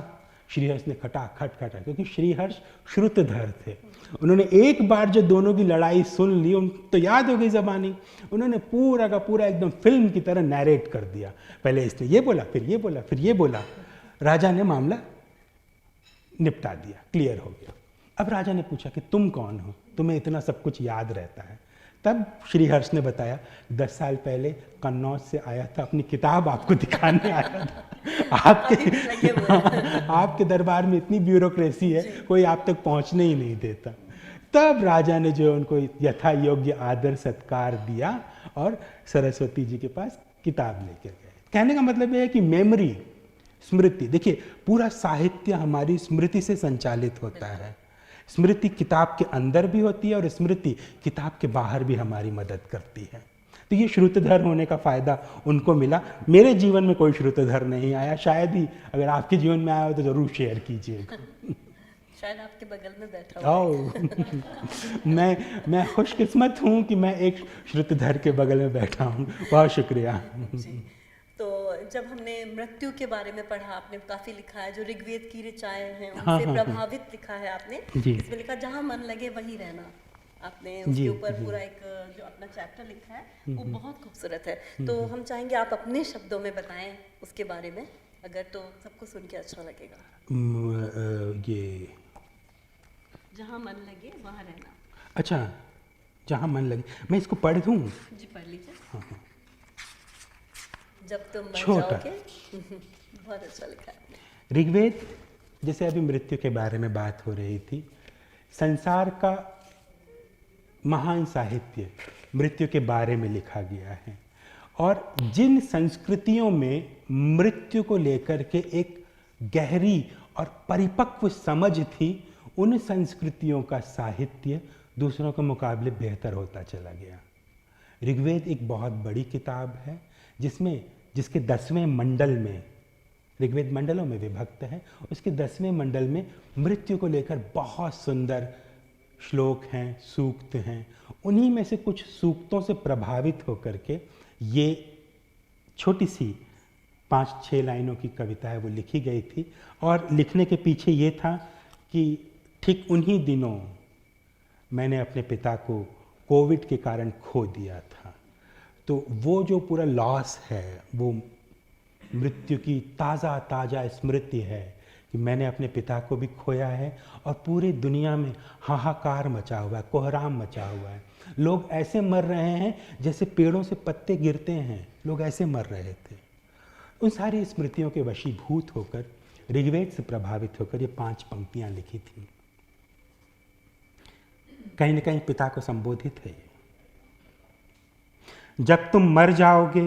श्रीहर्ष ने खटाखट खटा, क्योंकि श्रीहर्ष श्रुतधर थे। उन्होंने एक बार जो दोनों की लड़ाई सुन ली, उन तो याद हो गई ज़बानी। उन्होंने पूरा का पूरा एकदम फिल्म की तरह नैरेट कर दिया। पहले इसने ये बोला, फिर ये बोला, फिर ये बोला। राजा ने मामला निपटा दिया, क्लियर हो गया। अब राजा ने पूछा कि तुम कौन हो, तुम्हें इतना सब कुछ याद रहता है? तब श्रीहर्ष ने बताया 10 साल पहले कन्नौज से आया था, अपनी किताब आपको दिखाने आया था। आपके दरबार में इतनी ब्यूरोक्रेसी है, कोई आप तक पहुंचने ही नहीं देता। तब राजा ने जो उनको यथा योग्य आदर सत्कार दिया और सरस्वती जी के पास किताब लेकर गए। कहने का मतलब यह है कि मेमोरी, स्मृति, देखिए पूरा साहित्य हमारी स्मृति से संचालित होता है। स्मृति किताब के अंदर भी होती है और स्मृति किताब के बाहर भी हमारी मदद करती है। तो ये श्रुतधर होने का फायदा उनको मिला। मेरे जीवन में कोई श्रुतधर नहीं आया, शायद ही अगर आपके जीवन में आया हो तो जरूर शेयर कीजिएगा। शायद आपके बगल में बैठा हुआ है। मैं खुशकिस्मत हूँ कि मैं एक श्रुतधर के बगल में बैठा हूँ। बहुत शुक्रिया। तो जब हमने मृत्यु के बारे में पढ़ा, आपने काफी लिखा है, जो ऋग्वेद की ऋचाएं हैं उनसे हाँ, प्रभावित लिखा है आपने। जी। इसमें लिखा जहाँ मन लगे वहीं रहना। आपने उसके ऊपर पूरा एक जो अपना चैप्टर लिखा है वो बहुत खूबसूरत है। तो हम चाहेंगे आप अपने शब्दों में बताएं उसके बारे में, अगर तो सबको सुन के अच्छा लगेगा। ये जहाँ मन लगे वहाँ रहना। अच्छा, जहाँ मन लगे, मैं इसको पढ़ दूँ? जी पढ़ लीजिए। हाँ। जब तुम मर छोटा। जाओगे। बहुत अच्छा लिखा है। ऋग्वेद, जैसे अभी मृत्यु के बारे में बात हो रही थी, संसार का महान साहित्य मृत्यु के बारे में लिखा गया है। और जिन संस्कृतियों में मृत्यु को लेकर के एक गहरी और परिपक्व समझ थी, उन संस्कृतियों का साहित्य दूसरों के मुकाबले बेहतर होता चला गया। ऋग्वेद एक बहुत बड़ी किताब है जिसके 10वें मंडल में, ऋग्वेद मंडलों में विभक्त है, उसके 10वें मंडल में मृत्यु को लेकर बहुत सुंदर श्लोक हैं, सूक्त हैं। उन्हीं में से कुछ सूक्तों से प्रभावित होकर के ये छोटी सी 5-6 लाइनों की कविता है वो लिखी गई थी। और लिखने के पीछे ये था कि ठीक उन्हीं दिनों मैंने अपने पिता को कोविड के कारण खो दिया था। तो वो जो पूरा लॉस है, वो मृत्यु की ताज़ा स्मृति है कि मैंने अपने पिता को भी खोया है और पूरी दुनिया में हाहाकार मचा हुआ है, कोहराम मचा हुआ है। लोग ऐसे मर रहे हैं जैसे पेड़ों से पत्ते गिरते हैं, लोग ऐसे मर रहे थे। उन सारी स्मृतियों के वशीभूत होकर ऋग्वेद से प्रभावित होकर ये 5 पंक्तियां लिखी थी। कहीं न कहीं पिता को संबोधित है। जब तुम मर जाओगे,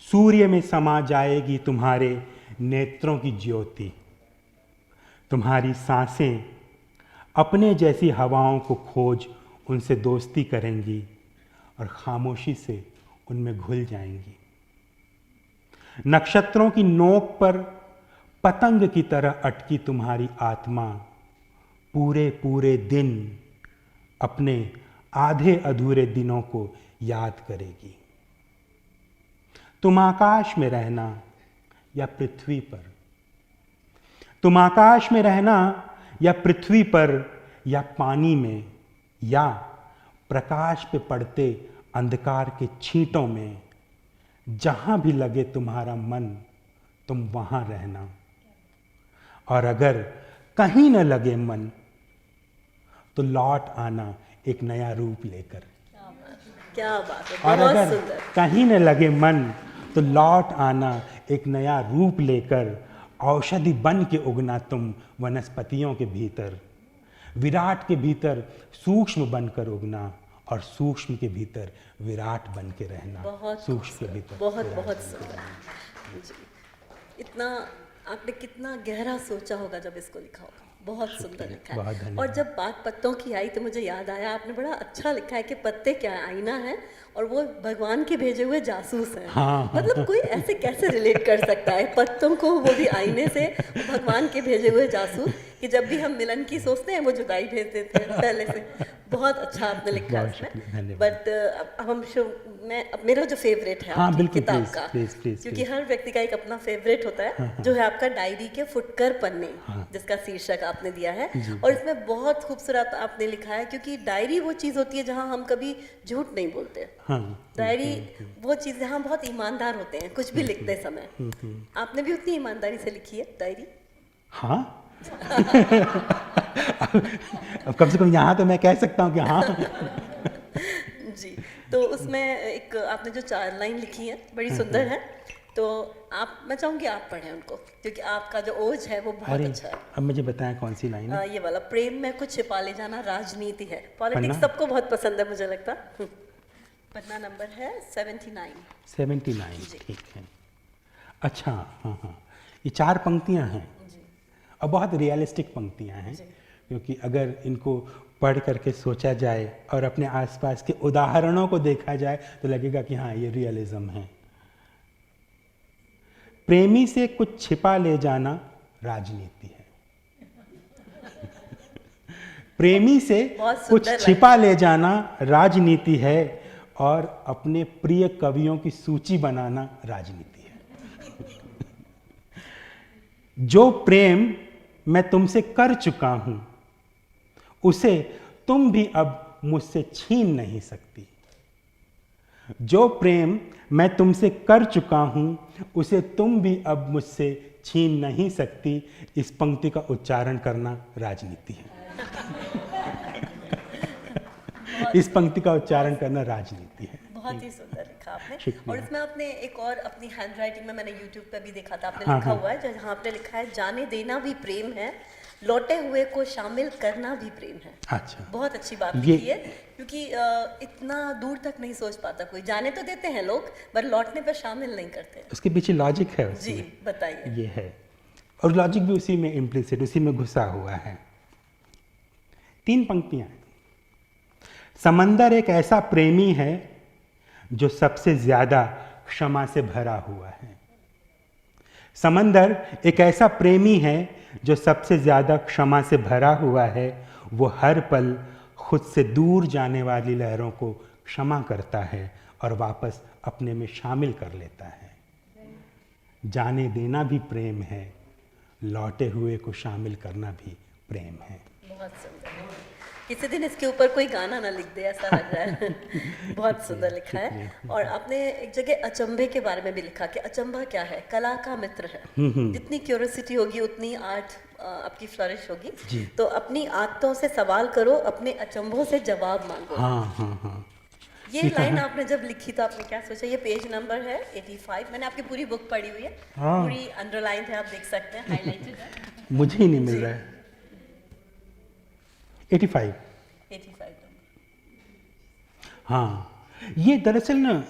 सूर्य में समा जाएगी तुम्हारे नेत्रों की ज्योति, तुम्हारी सांसें अपने जैसी हवाओं को खोज उनसे दोस्ती करेंगी और खामोशी से उनमें घुल जाएंगी। नक्षत्रों की नोक पर पतंग की तरह अटकी तुम्हारी आत्मा पूरे पूरे दिन अपने आधे अधूरे दिनों को याद करेगी। तुम आकाश में रहना या पृथ्वी पर, तुम आकाश में रहना या पृथ्वी पर या पानी में या प्रकाश पे पड़ते अंधकार के छींटों में, जहां भी लगे तुम्हारा मन तुम वहां रहना। और अगर कहीं न लगे मन तो लौट आना एक नया रूप लेकर। क्या बात है, और बहुत अगर सुंदर। कहीं न लगे मन तो लौट आना एक नया रूप लेकर, औषधि बन के उगना तुम वनस्पतियों के भीतर, विराट के भीतर सूक्ष्म बनकर उगना और सूक्ष्म के भीतर विराट बन के रहना। बहुत सूक्ष्म के भीतर बहुत विराट बहुत बन के सुंदर जी। इतना आपने कितना गहरा सोचा होगा जब इसको लिखा होगा। बहुत सुंदर लिखा बहुत है। धन्यवाद। और जब बात पत्तों की आई तो मुझे याद आया, आपने बड़ा अच्छा लिखा है कि पत्ते क्या है, आईना है और वो भगवान के भेजे हुए जासूस हैं। हाँ। मतलब कोई ऐसे कैसे रिलेट कर सकता है पत्तों को, वो भी आईने से, भगवान के भेजे हुए जासूस, कि जब भी हम मिलन की सोचते हैं वो जुदाई भेज देते हैं पहले से। बहुत अच्छा आपने लिखा है बहुत इसमें। शुक्रिया, धन्यवाद। बट अब हम अब मेरा जो फेवरेट है हाँ, आपकी बिल्कुल, किताब please, का, please, please, क्योंकि please। हर व्यक्ति का एक अपना फेवरेट होता है, जो है आपका डायरी के फुटकर पन्ने, जिसका शीर्षक आपने दिया है। और इसमें बहुत खूबसूरत आपने लिखा है, क्योंकि डायरी वो चीज़ होती है जहाँ हम कभी झूठ नहीं बोलते। हाँ। डायरी वो चीज़ जहाँ बहुत ईमानदार होते हैं कुछ भी लिखते समय। आपने भी उतनी ईमानदारी से लिखी है डायरी? हाँ। अब कम से कम यहाँ तो मैं कह सकता हूँ कि हाँ। जी, तो उसमें एक आपने जो 4 लाइन लिखी है बड़ी सुंदर है, तो मैं चाहूँगी आप पढ़ें उनको, क्योंकि आपका जो ओज है वो बहुत अरे अच्छा है। अब मुझे बताएं कौन सी लाइन है? ये वाला, प्रेम में कुछ छिपा ले जाना राजनीति है। पॉलिटिक्स पन्ना? सबको बहुत पसंद है मुझे लगता। पन्ना नंबर है 79। 79, ठीक है। अच्छा, हाँ हाँ, ये 4 पंक्तियाँ हैं और बहुत रियलिस्टिक पंक्तियाँ हैं, क्योंकि अगर इनको पढ़ करके सोचा जाए और अपने आसपास के उदाहरणों को देखा जाए तो लगेगा कि हाँ, ये रियलिज्म है। प्रेमी से कुछ छिपा ले जाना राजनीति है। प्रेमी से बहुत कुछ सुंदर छिपा ले जाना राजनीति है और अपने प्रिय कवियों की सूची बनाना राजनीति है। जो प्रेम मैं तुमसे कर चुका हूं उसे तुम भी अब मुझसे छीन नहीं सकती। जो प्रेम मैं तुमसे कर चुका हूं उसे तुम भी अब मुझसे छीन नहीं सकती। इस पंक्ति का उच्चारण करना राजनीति है। इस पंक्ति का उच्चारण करना राजनीति है। बहुत ही सुंदर लिखा आपने। शुक्रिया। और इसमें आपने एक और अपनी हैंड राइटिंग में मैंने यूट्यूब पे भी देखा था, आपने हाँ, लिखा हाँ। हुआ है, जहाँ आपने लिखा है जाने देना भी प्रेम है, लौटे हुए को शामिल करना भी प्रेम है। अच्छा, बहुत अच्छी बात ये- लिखी है, क्योंकि इतना दूर तक नहीं सोच पाता कोई। जाने तो देते हैं लोग पर लौटने पर शामिल नहीं करते। उसके पीछे लॉजिक है जी उसमें। बताइए। ये है, और लॉजिक भी उसी में इम्प्लिसिट, उसी में घुसा हुआ है। 3 पंक्तियां हैं। समंदर एक ऐसा प्रेमी है जो सबसे ज्यादा क्षमा से भरा हुआ है। समंदर एक ऐसा प्रेमी है जो सबसे ज्यादा क्षमा से भरा हुआ है। वो हर पल खुद से दूर जाने वाली लहरों को क्षमा करता है और वापस अपने में शामिल कर लेता है। जाने देना भी प्रेम है, लौटे हुए को शामिल करना भी प्रेम है। बहुत सुंदर। किसी दिन इसके ऊपर कोई गाना ना लिख दे, ऐसा लग रहा है। बहुत सुंदर लिखा है। और आपने एक जगह अचंभे के बारे में भी लिखा कि अचंभा क्या है, कला का मित्र है। जितनी क्यूरियोसिटी होगी उतनी आर्ट आपकी फ्लरिश होगी। तो अपनी आदतों से सवाल करो, अपने अचंभों से जवाब मांगो। हाँ हाँ हाँ, ये लाइन आपने जब लिखी तो आपने क्या सोचा? ये पेज नंबर है 85। मैंने आपकी पूरी बुक पढ़ी हुई है, हाँ। पूरी अंडरलाइन है, आप देख सकते हैं, हाईलाइटेड है। मुझे ही नहीं मिल रहा है। 85। 85 नंबर। हाँ, ये दरअसल ना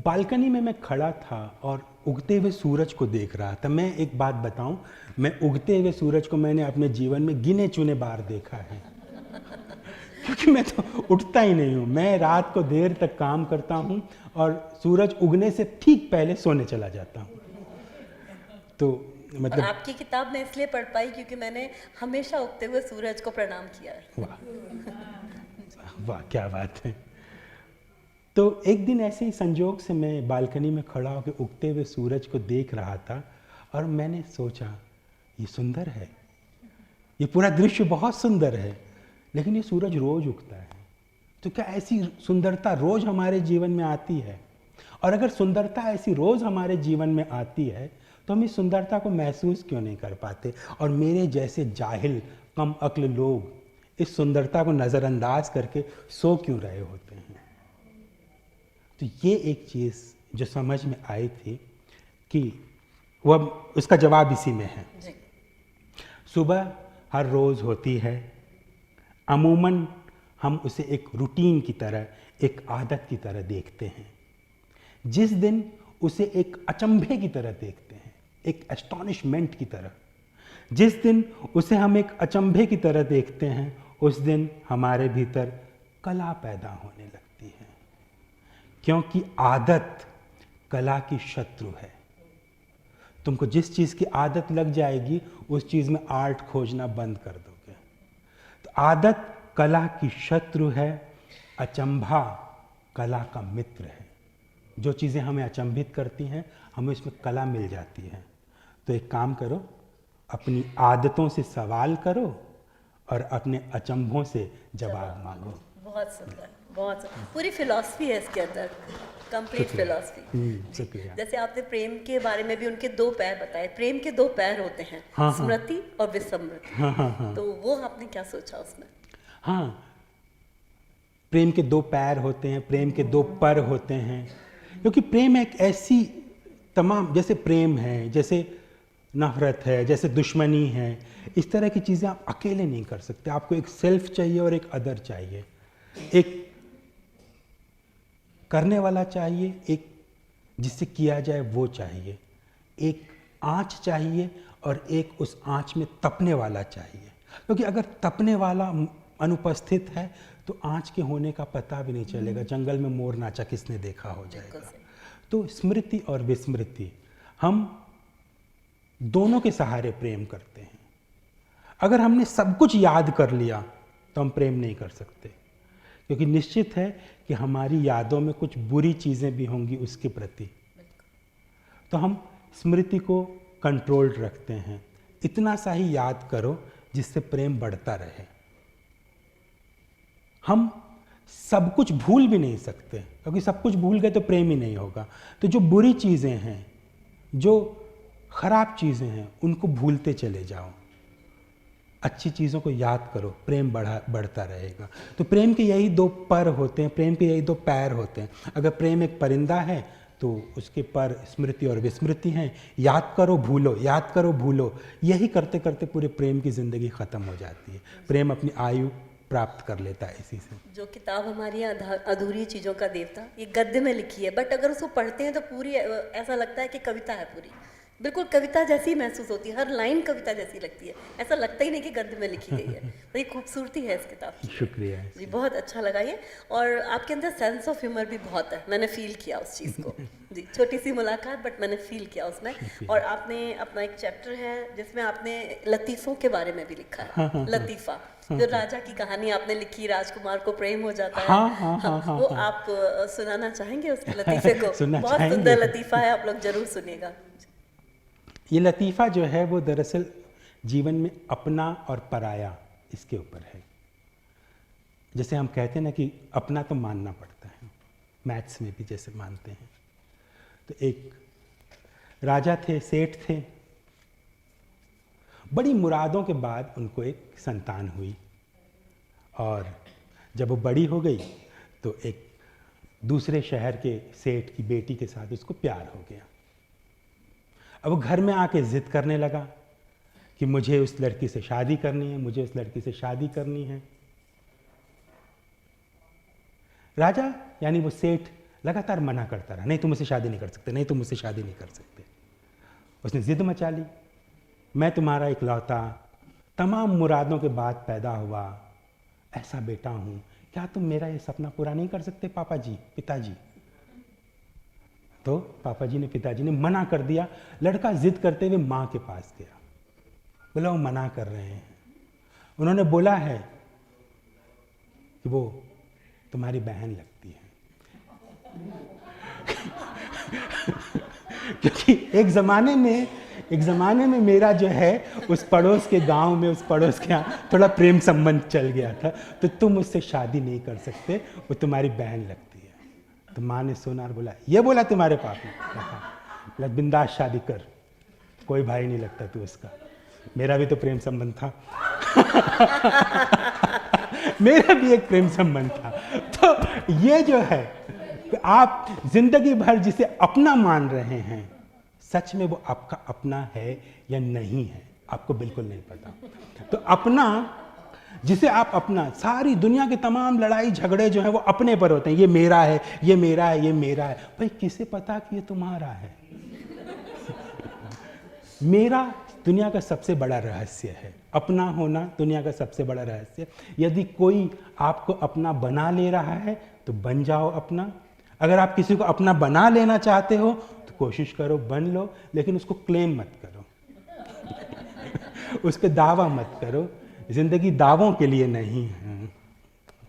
बालकनी में मैं खड़ा था और उगते हुए सूरज को देख रहा था। मैं एक बात बताऊं, मैं उगते हुए सूरज को मैंने अपने जीवन में गिने चुने बार देखा है, क्योंकि मैं तो उठता ही नहीं हूँ। मैं रात को देर तक काम करता हूँ और सूरज उगने से ठीक पहले सोने चला जाता हूँ। तो मतलब आपकी किताब मैं इसलिए पढ़ पाई क्योंकि मैंने हमेशा उगते हुए सूरज को प्रणाम किया है। वाह वाह, क्या बात है। तो एक दिन ऐसे ही संजोग से मैं बालकनी में खड़ा होकर उगते हुए सूरज को देख रहा था और मैंने सोचा ये सुंदर है, ये पूरा दृश्य बहुत सुंदर है, लेकिन ये सूरज रोज उगता है, तो क्या ऐसी सुंदरता रोज हमारे जीवन में आती है? और अगर सुंदरता ऐसी रोज हमारे जीवन में आती है तो हम इस सुंदरता को महसूस क्यों नहीं कर पाते? और मेरे जैसे जाहिल कम अक्ल लोग इस सुंदरता को नज़रअंदाज करके सो क्यों रहे होते हैं? तो ये एक चीज़ जो समझ में आई थी कि वह उसका जवाब इसी में है। जी। सुबह हर रोज़ होती है, अमूमन हम उसे एक रूटीन की तरह, एक आदत की तरह देखते हैं। जिस दिन उसे एक अचंभे की तरह देखते हैं, एक एस्टॉनिशमेंट की तरह, जिस दिन उसे हम एक अचंभे की तरह देखते हैं, उस दिन हमारे भीतर कला पैदा होने लगती है, क्योंकि आदत कला की शत्रु है। तुमको जिस चीज़ की आदत लग जाएगी उस चीज़ में आर्ट खोजना बंद कर दोगे। तो आदत कला की शत्रु है, अचंभा कला का मित्र है। जो चीज़ें हमें अचंभित करती हैं हमें इसमें कला मिल जाती है। तो एक काम करो, अपनी आदतों से सवाल करो और अपने अचंभों से जवाब मांगो। बहुत सुंदर, बहुत सुंदर। पूरी फिलॉसफी है इसके अंदर, कंप्लीट फिलॉसफी। शुक्रिया। जैसे आपने प्रेम के बारे में भी उनके दो पैर बताए। प्रेम के दो पैर होते हैं, हाँ, स्मृति और विस्मृति। हाँ हाँ हाँ तो वो आपने क्या सोचा उसमें? हाँ, प्रेम के दो पैर होते हैं, प्रेम के दो पर होते हैं, क्योंकि प्रेम एक ऐसी तमाम, जैसे प्रेम है, जैसे नफरत है, जैसे दुश्मनी है, इस तरह की चीज़ें आप अकेले नहीं कर सकते। आपको एक सेल्फ चाहिए और एक अदर चाहिए, एक करने वाला चाहिए, एक जिससे किया जाए वो चाहिए, एक आँच चाहिए और एक उस आँच में तपने वाला चाहिए। क्योंकि अगर तपने वाला अनुपस्थित है तो आँच के होने का पता भी नहीं चलेगा। जंगल में मोर नाचा किसने देखा हो जाएगा। तो स्मृति और विस्मृति, हम दोनों के सहारे प्रेम करते हैं। अगर हमने सब कुछ याद कर लिया तो हम प्रेम नहीं कर सकते, क्योंकि निश्चित है कि हमारी यादों में कुछ बुरी चीज़ें भी होंगी उसके प्रति। तो हम स्मृति को कंट्रोल्ड रखते हैं। इतना सा ही याद करो जिससे प्रेम बढ़ता रहे। हम सब कुछ भूल भी नहीं सकते, क्योंकि सब कुछ भूल गए तो प्रेम ही नहीं होगा। तो जो बुरी चीज़ें हैं, जो खराब चीज़ें हैं, उनको भूलते चले जाओ, अच्छी चीज़ों को याद करो, प्रेम बढ़ता रहेगा। तो प्रेम के यही दो पर होते हैं, प्रेम के यही दो पैर होते हैं। अगर प्रेम एक परिंदा है तो उसके पर स्मृति और विस्मृति हैं। याद करो भूलो, याद करो भूलो, यही करते करते पूरे प्रेम की ज़िंदगी ख़त्म हो जाती है। प्रेम अपनी आयु प्राप्त कर लेता है इसी से। जो किताब हमारी अधूरी चीज़ों का देवता, ये गद्य में लिखी है, बट अगर उसको पढ़ते हैं तो पूरी ऐसा लगता है कि कविता है पूरी, बिल्कुल कविता जैसी महसूस होती है। हर लाइन कविता जैसी लगती है, ऐसा लगता ही नहीं कि गद्य में लिखी गई है। तो ये खूबसूरती है इस किताब की। शुक्रिया जी, बहुत अच्छा लगा ये। और आपके अंदर सेंस ऑफ ह्यूमर भी बहुत है, मैंने फील किया उस चीज़ को। जी, छोटी सी मुलाकात बट मैंने फील किया उसमें। और आपने अपना एक चैप्टर है जिसमें आपने लतीफ़ों के बारे में भी लिखा है। लतीफ़ा, जो राजा की कहानी आपने लिखी, राजकुमार को प्रेम हो जाता है। वो आप सुनाना चाहेंगे उस लतीफ़े को? बहुत सुंदर लतीफ़ा है, आप लोग जरूर सुनिएगा। ये लतीफ़ा जो है वो दरअसल जीवन में अपना और पराया इसके ऊपर है। जैसे हम कहते हैं ना कि अपना तो मानना पड़ता है, मैथ्स में भी जैसे मानते हैं। तो एक राजा थे, सेठ थे, बड़ी मुरादों के बाद उनको एक संतान हुई, और जब वो बड़ी हो गई तो एक दूसरे शहर के सेठ की बेटी के साथ उसको प्यार हो गया। अब वो घर में आके जिद करने लगा कि मुझे उस लड़की से शादी करनी है, मुझे उस लड़की से शादी करनी है। राजा यानी वो सेठ लगातार मना करता रहा, नहीं तुम मुझसे शादी नहीं कर सकते, नहीं तुम मुझसे शादी नहीं कर सकते। उसने जिद मचा ली, मैं तुम्हारा इकलौता तमाम मुरादों के बाद पैदा हुआ ऐसा बेटा हूं, क्या तुम मेरा ये सपना पूरा नहीं कर सकते पापा जी, पिताजी? तो पापा जी ने, पिताजी ने मना कर दिया। लड़का जिद करते हुए माँ के पास गया, बोला वो मना कर रहे हैं। उन्होंने बोला है कि वो तुम्हारी बहन लगती है। क्योंकि एक ज़माने में मेरा जो है उस पड़ोस के गांव में, उस पड़ोस के यहाँ थोड़ा प्रेम संबंध चल गया था, तो तुम उससे शादी नहीं कर सकते, वो तुम्हारी बहन लगती है। तो माँ ने सुना और बोला, ये बोला तुम्हारे पापा? बोला बिंदास शादी कर, कोई भाई नहीं लगता तू उसका। मेरा भी तो प्रेम संबंध था। मेरा भी एक प्रेम संबंध था। तो ये जो है आप जिंदगी भर जिसे अपना मान रहे हैं, सच में वो आपका अपना है या नहीं है, आपको बिल्कुल नहीं पता। तो अपना, जिसे आप अपना, सारी दुनिया के तमाम लड़ाई झगड़े जो है वो अपने पर होते हैं, ये मेरा है, ये मेरा है, ये मेरा है। भाई किसे पता कि ये तुम्हारा है? मेरा दुनिया का सबसे बड़ा रहस्य है, अपना होना दुनिया का सबसे बड़ा रहस्य। यदि कोई आपको अपना बना ले रहा है तो बन जाओ अपना। अगर आप किसी को अपना बना लेना चाहते हो तो कोशिश करो, बन लो, लेकिन उसको क्लेम मत करो। उस पर दावा मत करो, जिंदगी दावों के लिए नहीं है।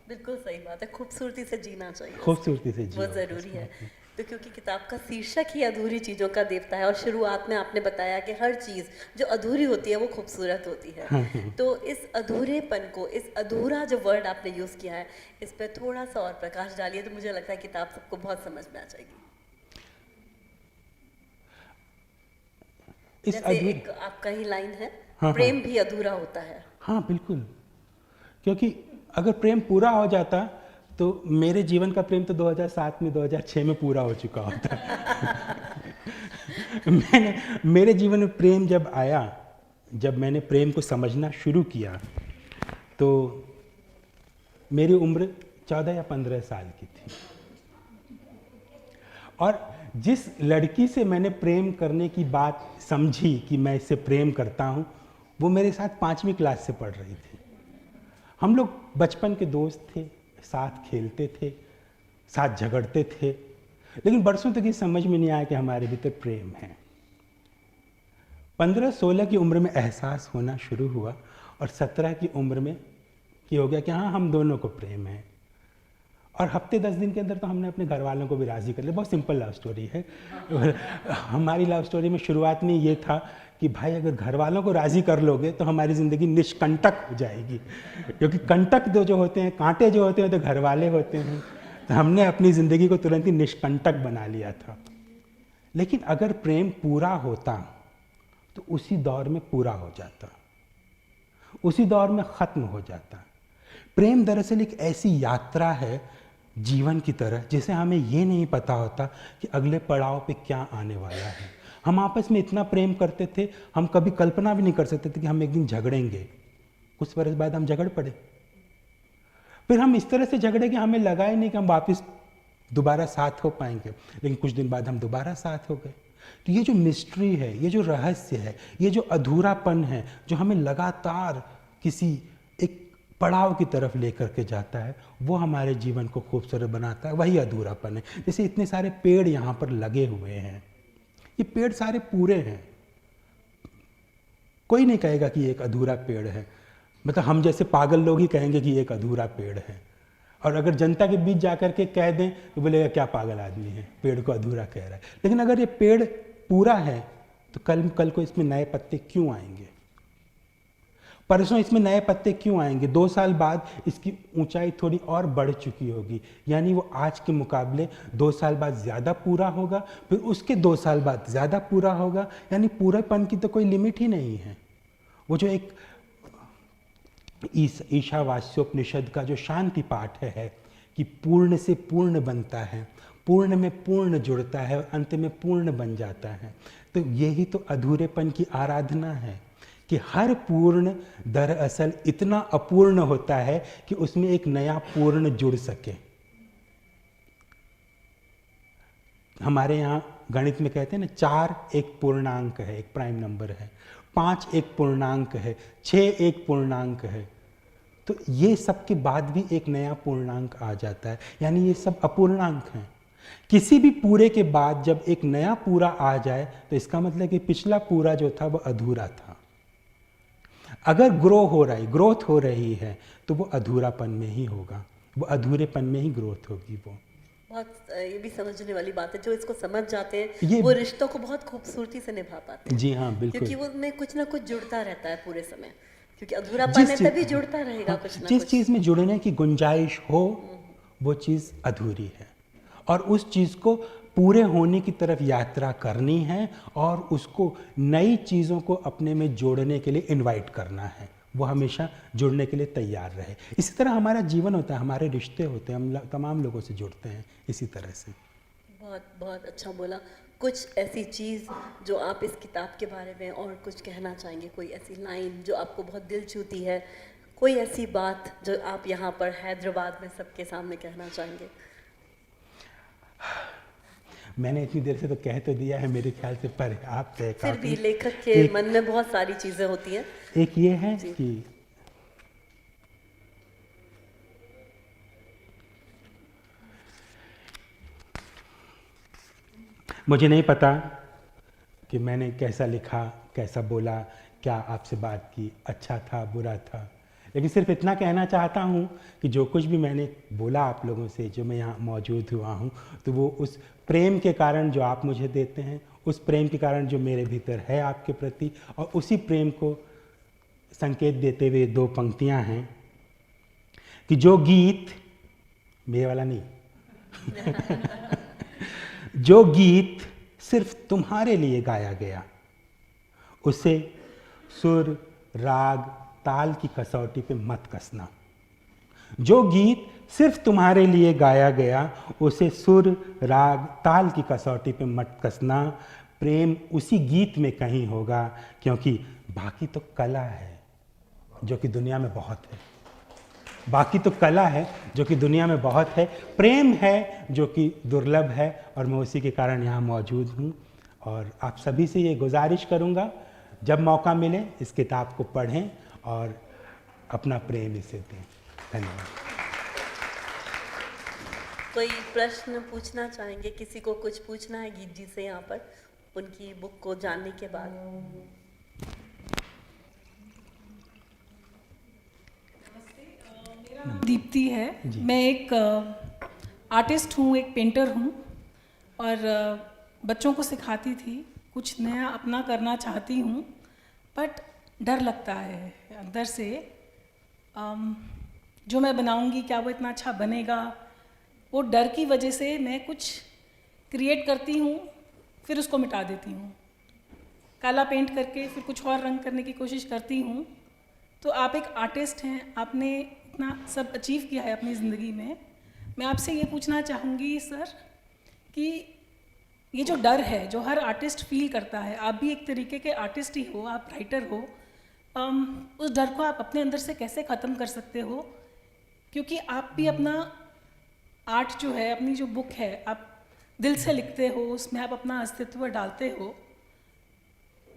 बिल्कुल सही बात है, खूबसूरती से जीना चाहिए, खूबसूरती से बहुत ज़रूरी है। तो क्योंकि किताब का शीर्षक ही अधूरी चीज़ों का देवता है, और शुरुआत में आपने बताया कि हर चीज़ जो अधूरी होती है वो खूबसूरत होती है। तो इस अधूरेपन को, इस अधूरा जो वर्ड आपने यूज़ किया है, इस पर थोड़ा सा और प्रकाश डालिए, तो मुझे लगता है किताब सबको बहुत समझ में आ जाएगी। जैसे एक आपका ही लाइन है, प्रेम भी अधूरा होता है। हाँ बिल्कुल, क्योंकि अगर प्रेम पूरा हो जाता तो मेरे जीवन का प्रेम तो 2007 में, 2006 में पूरा हो चुका होता। मेरे जीवन में प्रेम जब आया, जब मैंने प्रेम को समझना शुरू किया, तो मेरी उम्र 14 या 15 साल की थी। और जिस लड़की से मैंने प्रेम करने की बात समझी कि मैं इससे प्रेम करता हूँ, वो मेरे साथ 5वीं क्लास से पढ़ रही थी। हम लोग बचपन के दोस्त थे, साथ खेलते थे, साथ झगड़ते थे, लेकिन बरसों तक ये समझ में नहीं आया कि हमारे भीतर प्रेम है। 15-16 की उम्र में एहसास होना शुरू हुआ, और 17 की उम्र में ये हो गया कि हाँ, हम दोनों को प्रेम है। और हफ्ते 10 दिन के अंदर तो हमने अपने घर वालों को भी राज़ी कर लिया। बहुत सिंपल लव स्टोरी है। हमारी लव स्टोरी में शुरुआत में ये था कि भाई अगर घर वालों को राज़ी कर लोगे तो हमारी ज़िंदगी निष्कंटक हो जाएगी, क्योंकि कंटक जो होते हैं, कांटे जो होते हैं तो घर वाले होते हैं। तो हमने अपनी ज़िंदगी को तुरंत ही निष्कंटक बना लिया था। लेकिन अगर प्रेम पूरा होता तो उसी दौर में पूरा हो जाता, उसी दौर में ख़त्म हो जाता। प्रेम दरअसल एक ऐसी यात्रा है जीवन की तरह, जिसे हमें ये नहीं पता होता कि अगले पड़ाव पे क्या आने वाला है। हम आपस में इतना प्रेम करते थे, हम कभी कल्पना भी नहीं कर सकते थे कि हम एक दिन झगड़ेंगे। कुछ वर्ष बाद हम झगड़ पड़े, फिर हम इस तरह से झगड़े कि हमें लगा ही नहीं कि हम वापस दोबारा साथ हो पाएंगे, लेकिन कुछ दिन बाद हम दोबारा साथ हो गए। तो ये जो मिस्ट्री है, ये जो रहस्य है, ये जो अधूरापन है, जो हमें लगातार किसी एक पड़ाव की तरफ लेकर के जाता है, वो हमारे जीवन को खूबसूरत बनाता है। वही अधूरापन है। जैसे इतने सारे पेड़ यहाँ पर लगे हुए हैं, ये पेड़ सारे पूरे हैं, कोई नहीं कहेगा कि एक अधूरा पेड़ है। मतलब हम जैसे पागल लोग ही कहेंगे कि एक अधूरा पेड़ है, और अगर जनता के बीच जाकर के कह दें तो बोलेगा क्या पागल आदमी है, पेड़ को अधूरा कह रहा है। लेकिन अगर ये पेड़ पूरा है तो कल को इसमें नए पत्ते क्यों आएंगे, परसों इसमें नए पत्ते क्यों आएंगे, 2 साल बाद इसकी ऊंचाई थोड़ी और बढ़ चुकी होगी, यानी वो आज के मुकाबले 2 साल बाद ज़्यादा पूरा होगा, फिर उसके 2 साल बाद ज़्यादा पूरा होगा। यानी पूरेपन की तो कोई लिमिट ही नहीं है। वो जो एक ईशावास्योपनिषद का जो शांति पाठ है कि पूर्ण से पूर्ण बनता है, पूर्ण में पूर्ण जुड़ता है और अंत में पूर्ण बन जाता है। तो यही तो अधूरेपन की आराधना है कि हर पूर्ण दरअसल इतना अपूर्ण होता है कि उसमें एक नया पूर्ण जुड़ सके। हमारे यहाँ गणित में कहते हैं ना, 4 एक पूर्णांक है, एक प्राइम नंबर है, 5 एक पूर्णांक है, 6 एक पूर्णांक है। तो ये सब के बाद भी एक नया पूर्णांक आ जाता है, यानी ये सब अपूर्णांक हैं। किसी भी पूरे के बाद जब एक नया पूरा आ जाए तो इसका मतलब कि पिछला पूरा जो था वो अधूरा था। अगर ग्रोथ हो रही है तो वो अधूरापन में ही होगा, वो अधूरेपन में ही ग्रोथ होगी। वो बहुत ये भी समझने वाली बात है, जो इसको समझ जाते हैं ये वो रिश्तों को बहुत खूबसूरती से निभा पाते हैं। जी हाँ, बिल्कुल। क्योंकि वो में कुछ ना कुछ जुड़ता रहता है पूरे समय, क्योंकि अधूरापन है तभी जुड़ता रहेगा कुछ ना जिस कुछ। चीज़ में जुड़ने की गुंजाइश हो वो चीज़ अधूरी है, और उस चीज़ को पूरे होने की तरफ यात्रा करनी है और उसको नई चीज़ों को अपने में जोड़ने के लिए इनवाइट करना है। वो हमेशा जुड़ने के लिए तैयार रहे। इसी तरह हमारा जीवन होता है, हमारे रिश्ते होते हैं, हम तमाम लोगों से जुड़ते हैं इसी तरह से। बहुत बहुत अच्छा बोला। कुछ ऐसी चीज़ जो आप इस किताब के बारे में और कुछ कहना चाहेंगे, कोई ऐसी लाइन जो आपको बहुत दिल छूती है, कोई ऐसी बात जो आप यहाँ पर हैदराबाद में सबके सामने कहना चाहेंगे? मैंने इतनी देर से तो कह तो दिया है मेरे ख्याल से, पर आप फिर भी लेखक के मन में बहुत सारी चीज़ें होती हैं। एक ये है कि मुझे नहीं पता कि मैंने कैसा लिखा, कैसा बोला, क्या आपसे बात की, अच्छा था, बुरा था, लेकिन सिर्फ इतना कहना चाहता हूँ कि जो कुछ भी मैंने बोला आप लोगों से, जो मैं यहाँ मौजूद हुआ हूँ, तो वो उस प्रेम के कारण जो आप मुझे देते हैं, उस प्रेम के कारण जो मेरे भीतर है आपके प्रति, और उसी प्रेम को संकेत देते हुए 2 पंक्तियाँ हैं कि जो गीत, मेरे वाला नहीं जो गीत सिर्फ तुम्हारे लिए गाया गया, उसे सुर, राग, ताल की कसौटी पे मत कसना। जो गीत सिर्फ तुम्हारे लिए गाया गया, उसे सुर, राग, ताल की कसौटी पे मत कसना। प्रेम उसी गीत में कहीं होगा, क्योंकि बाकी तो कला है जो कि दुनिया में बहुत है। बाकी तो कला है जो कि दुनिया में बहुत है, प्रेम है जो कि दुर्लभ है, और मैं उसी के कारण यहाँ मौजूद हूँ। और आप सभी से ये गुजारिश करूँगा, जब मौका मिले इस किताब को पढ़ें और अपना प्रेम इसे दें। धन्यवाद। कोई प्रश्न पूछना चाहेंगे? किसी को कुछ पूछना है गीत जी से यहाँ पर, उनकी बुक को जानने के बाद? दीप्ति है। मैं एक आर्टिस्ट हूँ, एक पेंटर हूँ, और बच्चों को सिखाती थी। कुछ नया अपना करना चाहती हूँ, बट डर लगता है अंदर से। जो मैं बनाऊँगी क्या वो इतना अच्छा बनेगा, वो डर की वजह से मैं कुछ क्रिएट करती हूँ, फिर उसको मिटा देती हूँ, काला पेंट करके फिर कुछ और रंग करने की कोशिश करती हूँ। तो आप एक आर्टिस्ट हैं, आपने इतना सब अचीव किया है अपनी ज़िंदगी में। मैं आपसे ये पूछना चाहूँगी सर कि ये जो डर है जो हर आर्टिस्ट फील करता है, आप भी एक तरीके के आर्टिस्ट ही हो, आप राइटर हो, उस डर को आप अपने अंदर से कैसे ख़त्म कर सकते हो? क्योंकि आप भी अपना आर्ट जो है, अपनी जो बुक है, आप दिल से लिखते हो, उसमें आप अपना अस्तित्व डालते हो।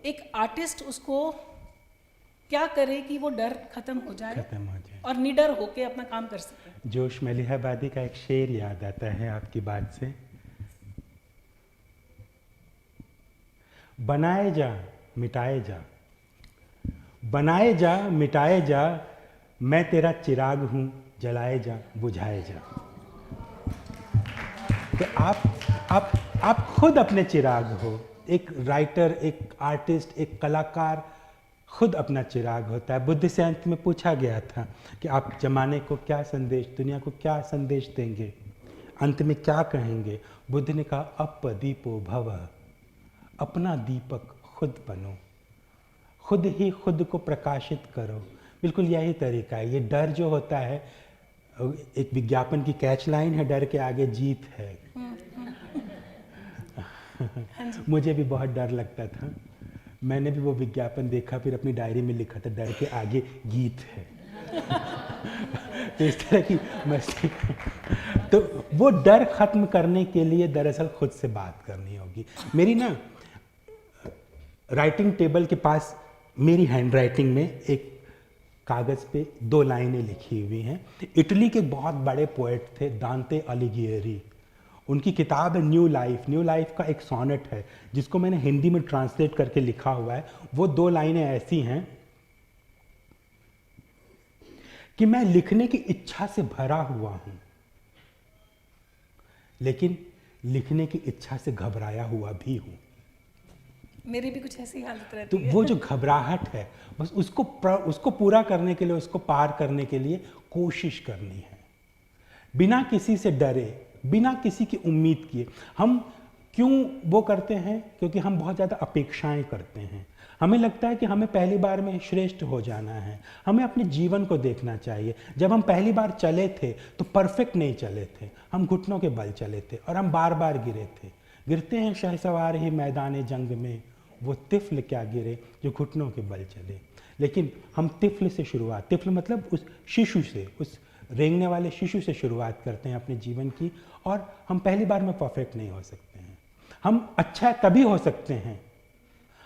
एक आर्टिस्ट उसको क्या करे कि वो डर खत्म हो जाए और निडर होके अपना काम कर सके? जोश मलिहाबादी का एक शेर याद आता है आपकी बात से। बनाए जा मिटाए जा, बनाए जा मिटाए जा, मैं तेरा चिराग हूँ, जलाए जा बुझाए जा। तो आप खुद अपने चिराग हो। एक राइटर, एक आर्टिस्ट, एक कलाकार खुद अपना चिराग होता है। बुद्ध से अंत में पूछा गया था कि आप जमाने को क्या संदेश, दुनिया को क्या संदेश देंगे, अंत में क्या कहेंगे? बुद्ध ने कहा अप दीपो भव, अपना दीपक खुद बनो, खुद ही खुद को प्रकाशित करो। बिल्कुल यही तरीका है। ये डर जो होता है, एक विज्ञापन की कैच लाइन है, डर के आगे जीत है। मुझे भी बहुत डर लगता था, मैंने भी वो विज्ञापन देखा, फिर अपनी डायरी में लिखा था डर के आगे गीत है। तो इस तरह की मस्ती। तो वो डर खत्म करने के लिए दरअसल खुद से बात करनी होगी। मेरी ना राइटिंग टेबल के पास मेरी हैंड राइटिंग में एक कागज़ पे 2 लाइनें लिखी हुई हैं। इटली के बहुत बड़े पोएट थे दांते अलिघिएरी, उनकी किताब है न्यू लाइफ। न्यू लाइफ का एक सोनेट है जिसको मैंने हिंदी में ट्रांसलेट करके लिखा हुआ है। वो 2 लाइनें ऐसी हैं कि मैं लिखने की इच्छा से भरा हुआ हूं, लेकिन लिखने की इच्छा से घबराया हुआ भी हूं। मेरी भी कुछ ऐसी हालत रहती तो है। वो जो घबराहट है, बस उसको पूरा करने के लिए, उसको पार करने के लिए कोशिश करनी है, बिना किसी से डरे, बिना किसी की उम्मीद किए। हम क्यों वो करते हैं? क्योंकि हम बहुत ज़्यादा अपेक्षाएं करते हैं। हमें लगता है कि हमें पहली बार में श्रेष्ठ हो जाना है। हमें अपने जीवन को देखना चाहिए। जब हम पहली बार चले थे तो परफेक्ट नहीं चले थे, हम घुटनों के बल चले थे और हम बार बार गिरे थे। गिरते हैं शहसवार ही मैदान जंग में, वो तिफल क्या गिरे जो घुटनों के बल चले। लेकिन हम तिफल से शुरुआत, तिफल मतलब उस शिशु से, उस रेंगने वाले शिशु से शुरुआत करते हैं अपने जीवन की, और हम पहली बार में परफेक्ट नहीं हो सकते हैं। हम अच्छा तभी हो सकते हैं,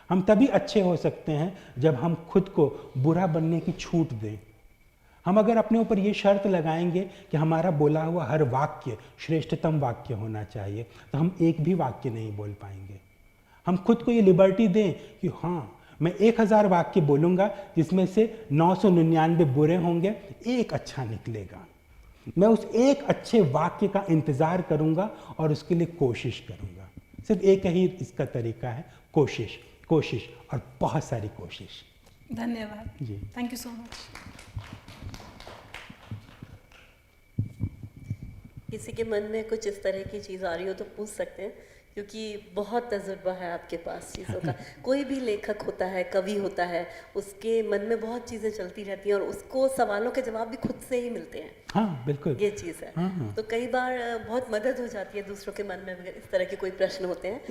हम तभी अच्छे हो सकते हैं जब हम खुद को बुरा बनने की छूट दें। हम अगर अपने ऊपर ये शर्त लगाएंगे कि हमारा बोला हुआ हर वाक्य श्रेष्ठतम वाक्य होना चाहिए, तो हम एक भी वाक्य नहीं बोल पाएंगे। हम खुद को ये लिबर्टी दें कि हाँ, मैं 1000 वाक्य बोलूँगा जिसमें से 999 बुरे होंगे, एक अच्छा निकलेगा। मैं उस एक अच्छे वाक्य का इंतज़ार करूँगा और उसके लिए कोशिश करूँगा। सिर्फ एक ही इसका तरीका है, कोशिश, कोशिश और बहुत सारी कोशिश। धन्यवाद जी, थैंक यू सो मच। किसी के मन में कुछ इस तरह की चीज़ आ रही हो तो पूछ सकते हैं, क्योंकि बहुत तजुर्बा है आपके पास चीज़ों का। कोई भी लेखक होता है, कवि होता है, उसके मन में बहुत चीज़ें चलती रहती हैं और उसको सवालों के जवाब भी खुद से ही मिलते हैं। हाँ बिल्कुल, ये चीज़ है। हाँ। तो कई बार बहुत मदद हो जाती है दूसरों के मन में अगर इस तरह के कोई प्रश्न होते हैं।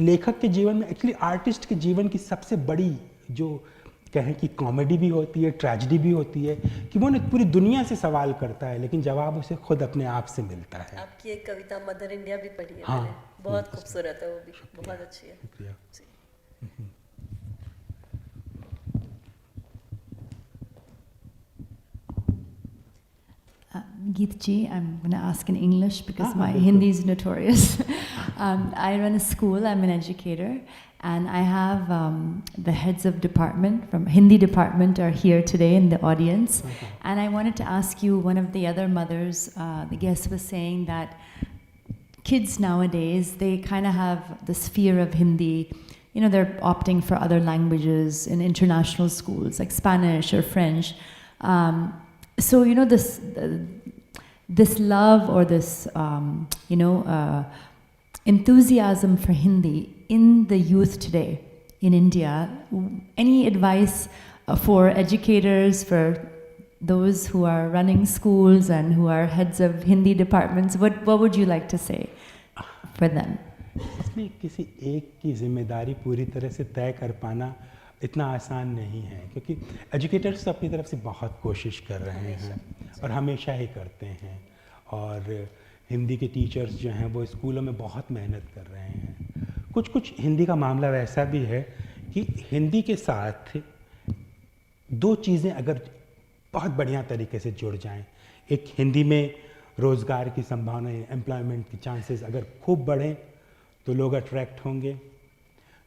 लेखक के जीवन में, एक्चुअली आर्टिस्ट के जीवन की सबसे बड़ी जो कहें कि कॉमेडी भी होती है, ट्रेजेडी भी होती है कि वो ना पूरी दुनिया से सवाल करता है लेकिन जवाब उसे खुद अपने आप से मिलता है। आपकी एक कविता मदर इंडिया भी पढ़ी है हाँ, मैंने, बहुत खूबसूरत है, वो भी बहुत अच्छी है। शुक्रिया। जी। Geet ji, I'm going to ask in English because my bilkul. Hindi is notorious. I run a school, I'm an educator, and I have the heads of department from Hindi department are here today in the audience. And I wanted to ask you, one of the other mothers, the guest was saying that kids nowadays, they kind of have this fear of Hindi. You know, they're opting for other languages in international schools like Spanish or French. So, you know, this love or this, enthusiasm for Hindi in the youth today in India, any advice for educators, for those who are running schools and who are heads of Hindi departments, what would you like to say for them? इसमें किसी एक की जिम्मेदारी पूरी तरह से तय कर पाना इतना आसान नहीं है, क्योंकि एजुकेटर्स अपनी तरफ से बहुत कोशिश कर रहे हैं और हमेशा ही करते हैं, और हिंदी के टीचर्स जो हैं वो स्कूलों में बहुत मेहनत कर रहे हैं। कुछ हिंदी का मामला वैसा भी है कि हिंदी के साथ 2 चीज़ें अगर बहुत बढ़िया तरीके से जुड़ जाएं, एक हिंदी में रोज़गार की संभावनाएं, एम्प्लॉयमेंट की चांसेस अगर खूब बढ़ें तो लोग अट्रैक्ट होंगे।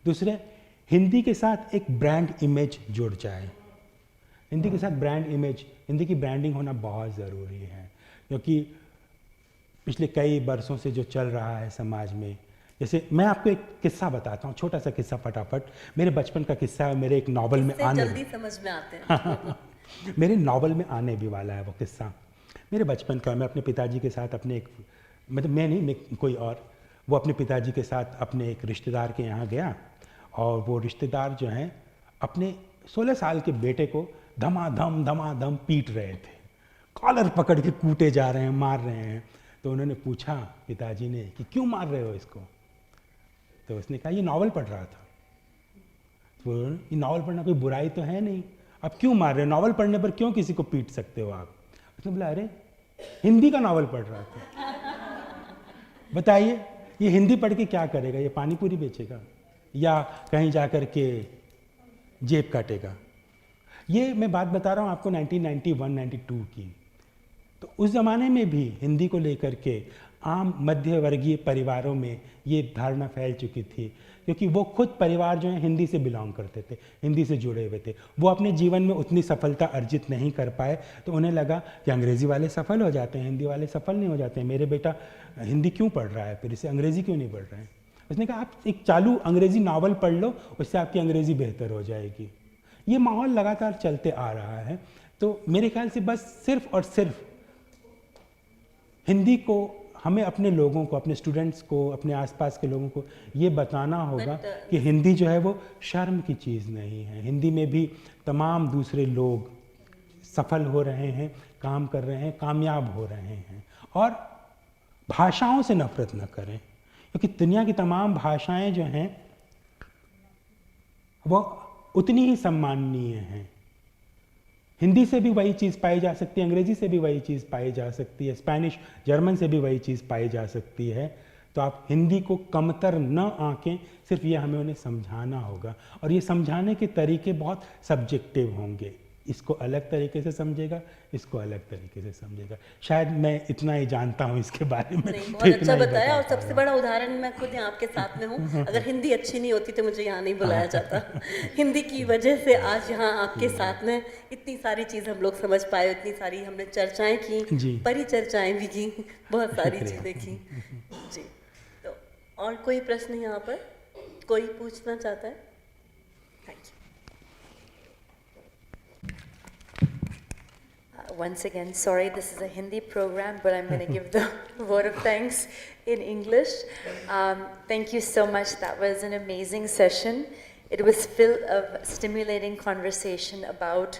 दूसरे, हिंदी के साथ एक ब्रांड इमेज जुड़ जाए। हिंदी के साथ ब्रांड इमेज, हिंदी की ब्रांडिंग होना बहुत ज़रूरी है, क्योंकि पिछले कई बरसों से जो चल रहा है समाज में, जैसे मैं आपको एक किस्सा बताता हूँ, छोटा सा किस्सा फटाफट। मेरे बचपन का किस्सा है, मेरे एक नॉवल में आने जल्दी समझ में आते हैं। मेरे नॉवल में आने भी वाला है वो किस्सा। मेरे बचपन का, मैं अपने पिताजी के साथ अपने एक, मतलब मैं नहीं, कोई और, वो अपने पिताजी के साथ अपने एक रिश्तेदार के यहाँ गया, और वो रिश्तेदार जो हैं अपने 16 साल के बेटे को धमाधम पीट रहे थे। कॉलर पकड़ के कूटे जा रहे हैं, मार रहे हैं। तो उन्होंने पूछा पिताजी ने कि क्यों मार रहे हो इसको? तो उसने कहा ये नॉवल पढ़ रहा था। तो ये नॉवल पढ़ना कोई बुराई तो है नहीं, अब क्यों मार रहे हो? नॉवल पढ़ने पर क्यों किसी को पीट सकते हो आप? उसने बोला अरे हिंदी का नॉवल पढ़ रहा था, बताइए ये हिंदी पढ़ के क्या करेगा? ये पानी पूरी बेचेगा या कहीं जा कर के जेब काटेगा? ये मैं बात बता रहा हूँ आपको 1991-92 की। तो उस ज़माने में भी हिंदी को लेकर के आम मध्य वर्गीय परिवारों में ये धारणा फैल चुकी थी, क्योंकि वो खुद परिवार जो है हिंदी से बिलोंग करते थे, हिंदी से जुड़े हुए थे। वो अपने जीवन में उतनी सफलता अर्जित नहीं कर पाए, तो उन्हें लगा कि अंग्रेज़ी वाले सफल हो जाते हैं, हिंदी वाले सफल नहीं हो जाते हैं, मेरे बेटा हिंदी क्यों पढ़ रहा है, फिर इसे अंग्रेज़ी क्यों नहीं पढ़ रहे हैं? उसने कहा आप एक चालू अंग्रेज़ी नावल पढ़ लो, उससे आपकी अंग्रेज़ी बेहतर हो जाएगी। ये माहौल लगातार चलते आ रहा है। तो मेरे ख्याल से बस सिर्फ और सिर्फ हिंदी को हमें अपने लोगों को, अपने स्टूडेंट्स को, अपने आसपास के लोगों को ये बताना होगा कि हिंदी जो है वो शर्म की चीज़ नहीं है। हिंदी में भी तमाम दूसरे लोग सफल हो रहे हैं, काम कर रहे हैं, कामयाब हो रहे हैं। और भाषाओं से नफरत न करें, क्योंकि दुनिया की तमाम भाषाएं जो हैं वो उतनी ही सम्माननीय हैं। हिंदी से भी वही चीज़ पाई जा सकती है, अंग्रेज़ी से भी वही चीज़ पाई जा सकती है, स्पेनिश जर्मन से भी वही चीज़ पाई जा सकती है। तो आप हिंदी को कमतर न आंकें, सिर्फ ये हमें उन्हें समझाना होगा। और ये समझाने के तरीके बहुत सब्जेक्टिव होंगे, इसको अलग तरीके से समझेगा, इसको अलग तरीके से समझेगा। शायद मैं इतना ही जानता हूँ इसके बारे में। नहीं, बहुत अच्छा बताया। और सबसे बड़ा उदाहरण मैं खुद यहाँ आपके साथ में हूँ। अगर हिंदी अच्छी नहीं होती तो मुझे यहाँ नहीं बुलाया जाता। हिंदी की वजह से आज यहाँ आपके साथ में इतनी सारी चीज़ हम लोग समझ पाए, इतनी सारी हमने चर्चाएं की, परिचर्चाएं भी की, बहुत सारी चीज़ें की जी। तो और कोई प्रश्न यहाँ पर कोई पूछना चाहता है? Thank you. Once again, sorry, this is a Hindi program, but I'm going to give the vote of thanks in English. Thank you so much. That was an amazing session. It was filled of stimulating conversation about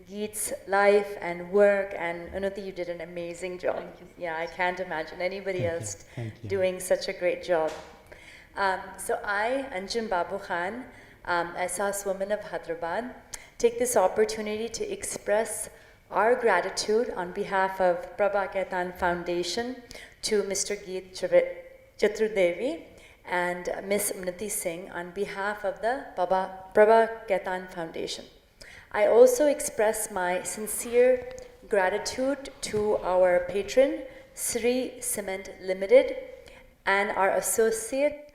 Geet's life and work, and Unnati, you did an amazing job. Yeah, I can't imagine anybody else doing such a great job. So I, Anjum Babu Khan, Asas woman of Hyderabad, take this opportunity to express our gratitude on behalf of Prabha Ketan Foundation to Mr. Geet Chaturdevi and Miss Unnati Singh on behalf of the Prabha Ketan Foundation. I also express my sincere gratitude to our patron, Sri Cement Limited, and our associate,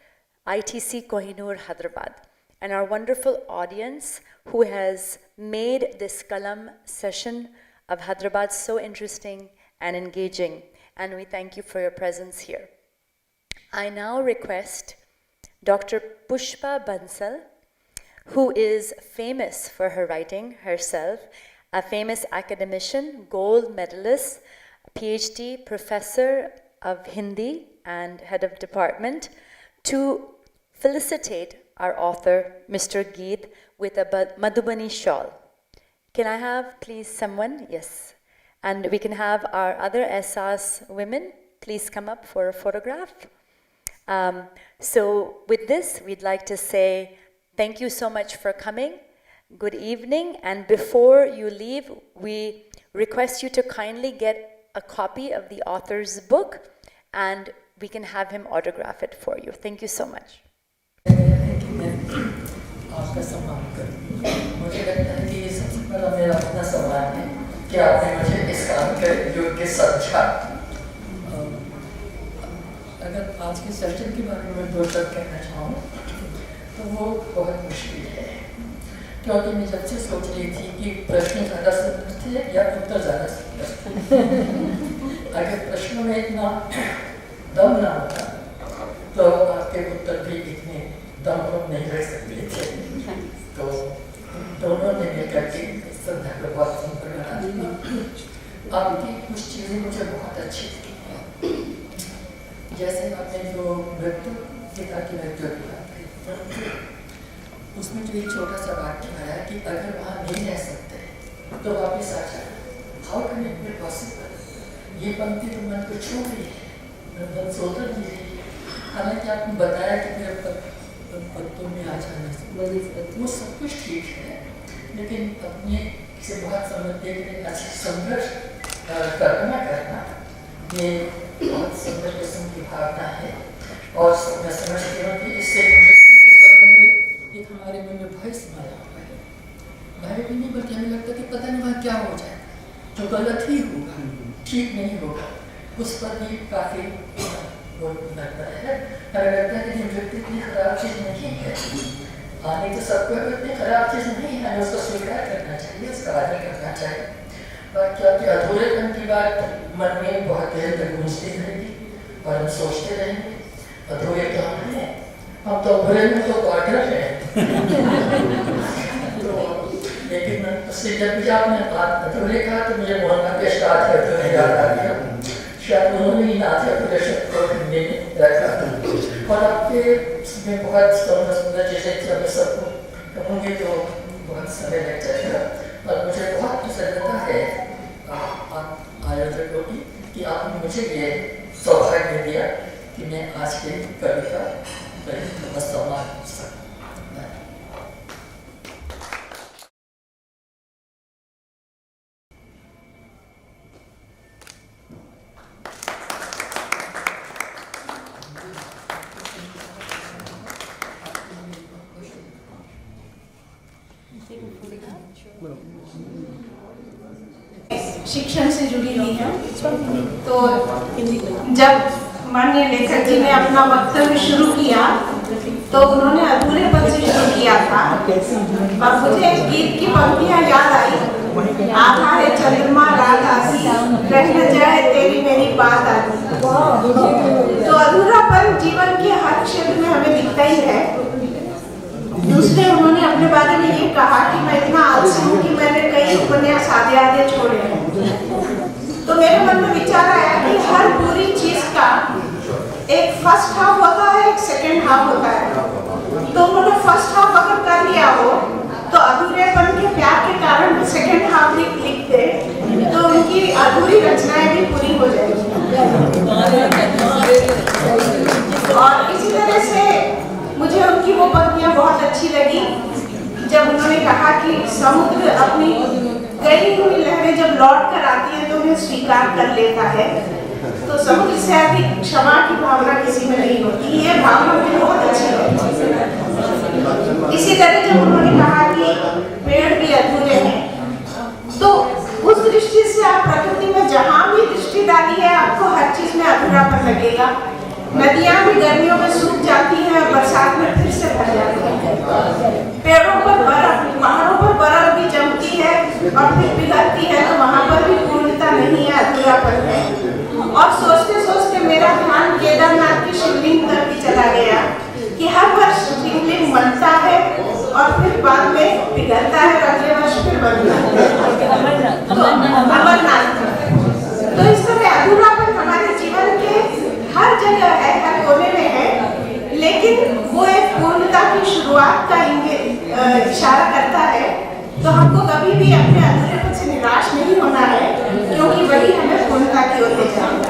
ITC Kohinoor Hyderabad, and our wonderful audience who has made this Kalam session of Hyderabad so interesting and engaging, and we thank you for your presence here. I now request Dr. Pushpa Bansal, who is famous for her writing herself, a famous academician, gold medalist, PhD, professor of Hindi and head of department, to felicitate our author, Mr. Geet, with a Madhubani shawl. Can I have, please, someone? Yes. And we can have our other SAS women, please come up for a photograph. So with this, we'd like to say thank you so much for coming. Good evening. And before you leave, we request you to kindly get a copy of the author's book, and we can have him autograph it for you. Thank you so much. आपका सम्मान करूँ। मुझे लगता है कि ये सबसे बड़ा मेरा अपना सम्मान है कि आपने मुझे इस काम के योग्य समझा। अगर आज के सेशन के बारे में दो शब्द कहना चाहूँ तो वो बहुत मुश्किल है, क्योंकि मैं जब से सोच रही थी कि प्रश्न ज़्यादा सुंदर थे या उत्तर ज़्यादा सुंदर थे। अगर प्रश्नों में इतना दम ना होता तो आपके उत्तर भी इतने दम नहीं रह सकते थे। तो दोनों ने मिलकर के संध्या को बहुत सुंदर बना दिया। आपकी कुछ चीज़ें मुझे बहुत अच्छी लगी, जैसे आपने जो नृत्य पिता की नृत्य की बात की, उसमें जो एक छोटा सा वाक्य आया कि अगर वहाँ नहीं रह सकते तो वापस आ जाए। How can it be possible, ये पंक्ति तो मन को छू रही है, मैं बहुत सोच रही है। हालांकि आपने बताया कि मेरे पत्तों में आ जाने से वो सब कुछ ठीक है, लेकिन अपने से बहुत समझते हैं अच्छे संघर्ष करना ये बहुत सुंदर किस्म की भावना है। और मैं समझती हूँ कि इससे मृत्यु के संबंध में एक हमारे मन में भय समाया हुआ है। भय भी नहीं, बल्कि हमें लगता है कि पता नहीं वहाँ क्या हो जाए, जो गलत ही होगा, ठीक नहीं होगा, उस पर भी काफ़ी वो लगता है। हमें लगता है कि मृत्यु इतनी खराब चीज़ नहीं है, आने तो सबको इतनी खराब चीज़ नहीं है, हमें उसको स्वीकार करना चाहिए, उसका आदर करना चाहिए। क्या अधूरेपन की बात मन में बहुत देर तक गूंजती रहेगी और हम सोचते रहेंगे अधूरे तो हम हैं, हम तो अधूरे में तो क्वार्टर हैं। लेकिन उससे जब भी आपने बात अधूरे कहा तो मुझे मोहम्मद के शाद के अधूरे याद आ गया, शायद उन्होंने ही नाथ अधूरे शब्द को हिंदी में रखा था। और आपके इसमें बहुत सुंदर सुंदर चीज़ें जब मैं सबको कहूँगी तो बहुत समय लग जाएगा। और मुझे बहुत प्रसन्नता है आयोजकों की कि आपने मुझे ये सौभाग्य दिया कि मैं आज की कविता पर सम्मान कर सकूं। शिक्षण से जुड़ी हुई है। तो जब माननीय लेखक जी ने अपना वक्तव्य शुरू किया तो उन्होंने अधूरेपन से शुरू किया था और मुझे एक गीत की पंक्तियां याद आई, आधा है चंद्रमा रात आती, रह न जाए तेरी मेरी बात आती। तो अधूरापन जीवन के हर क्षेत्र में हमें दिखता ही है। दूसरे उन्होंने अपने बारे में ये कहा कि मैं इतना आलसी हूँ कि मैंने कई उपन्यास आधे छोड़े हैं। तो मेरे मन में विचार आया कि हर पूरी चीज का एक फर्स्ट हाफ होता है, एक सेकंड हाफ होता है। तो उन्होंने फर्स्ट हाफ अगर कर लिया हो तो अधूरेपन के प्यार के कारण सेकंड हाफ भी लिख दे तो उनकी अधूरी रचनाएं भी पूरी हो जाएगी। और इसी तरह से मुझे उनकी वो पंक्तियां बहुत अच्छी लगी जब उन्होंने कहा कि समुद्र अपनी गई हुई लहरें जब लौट कर आती है तो उन्हें स्वीकार कर लेता है। तो समुद्र से अधिक क्षमा की भावना किसी में नहीं होती। ये भावना मुझे बहुत अच्छी लगी। इसी तरह जब उन्होंने कहा कि पेड़ भी अधूरे हैं तो उस दृष्टि से आप प्रकृति में जहाँ भी दृष्टि डाली है आपको हर चीज में अधूरापन लगेगा। नदियाँ भी गर्मियों में सूख जाती हैं और बरसात में फिर से भर जाती हैं। पेड़ों पर बर्फ, पहाड़ों पर बर्फ भी जमती है और फिर पिघलती है तो वहाँ पर भी पूर्णता नहीं है, अधूरापन है। और सोचते सोचते मेरा ध्यान केदारनाथ की शिवलिंग तक भी चला गया कि हर वर्ष शिवलिंग बनता है और फिर बाद में पिघलता है और अगले वर्ष फिर बनता है अमरनाथ। तो इस तरह अधूरापन हमारे जीवन के हर जगह है, हर कोने में है, लेकिन वो एक पूर्णता की शुरुआत का इशारा करता है। तो हमको कभी भी अपने अधूरेपन से निराश नहीं होना है क्योंकि वही हमें पूर्णता की ओर ले जाएगा।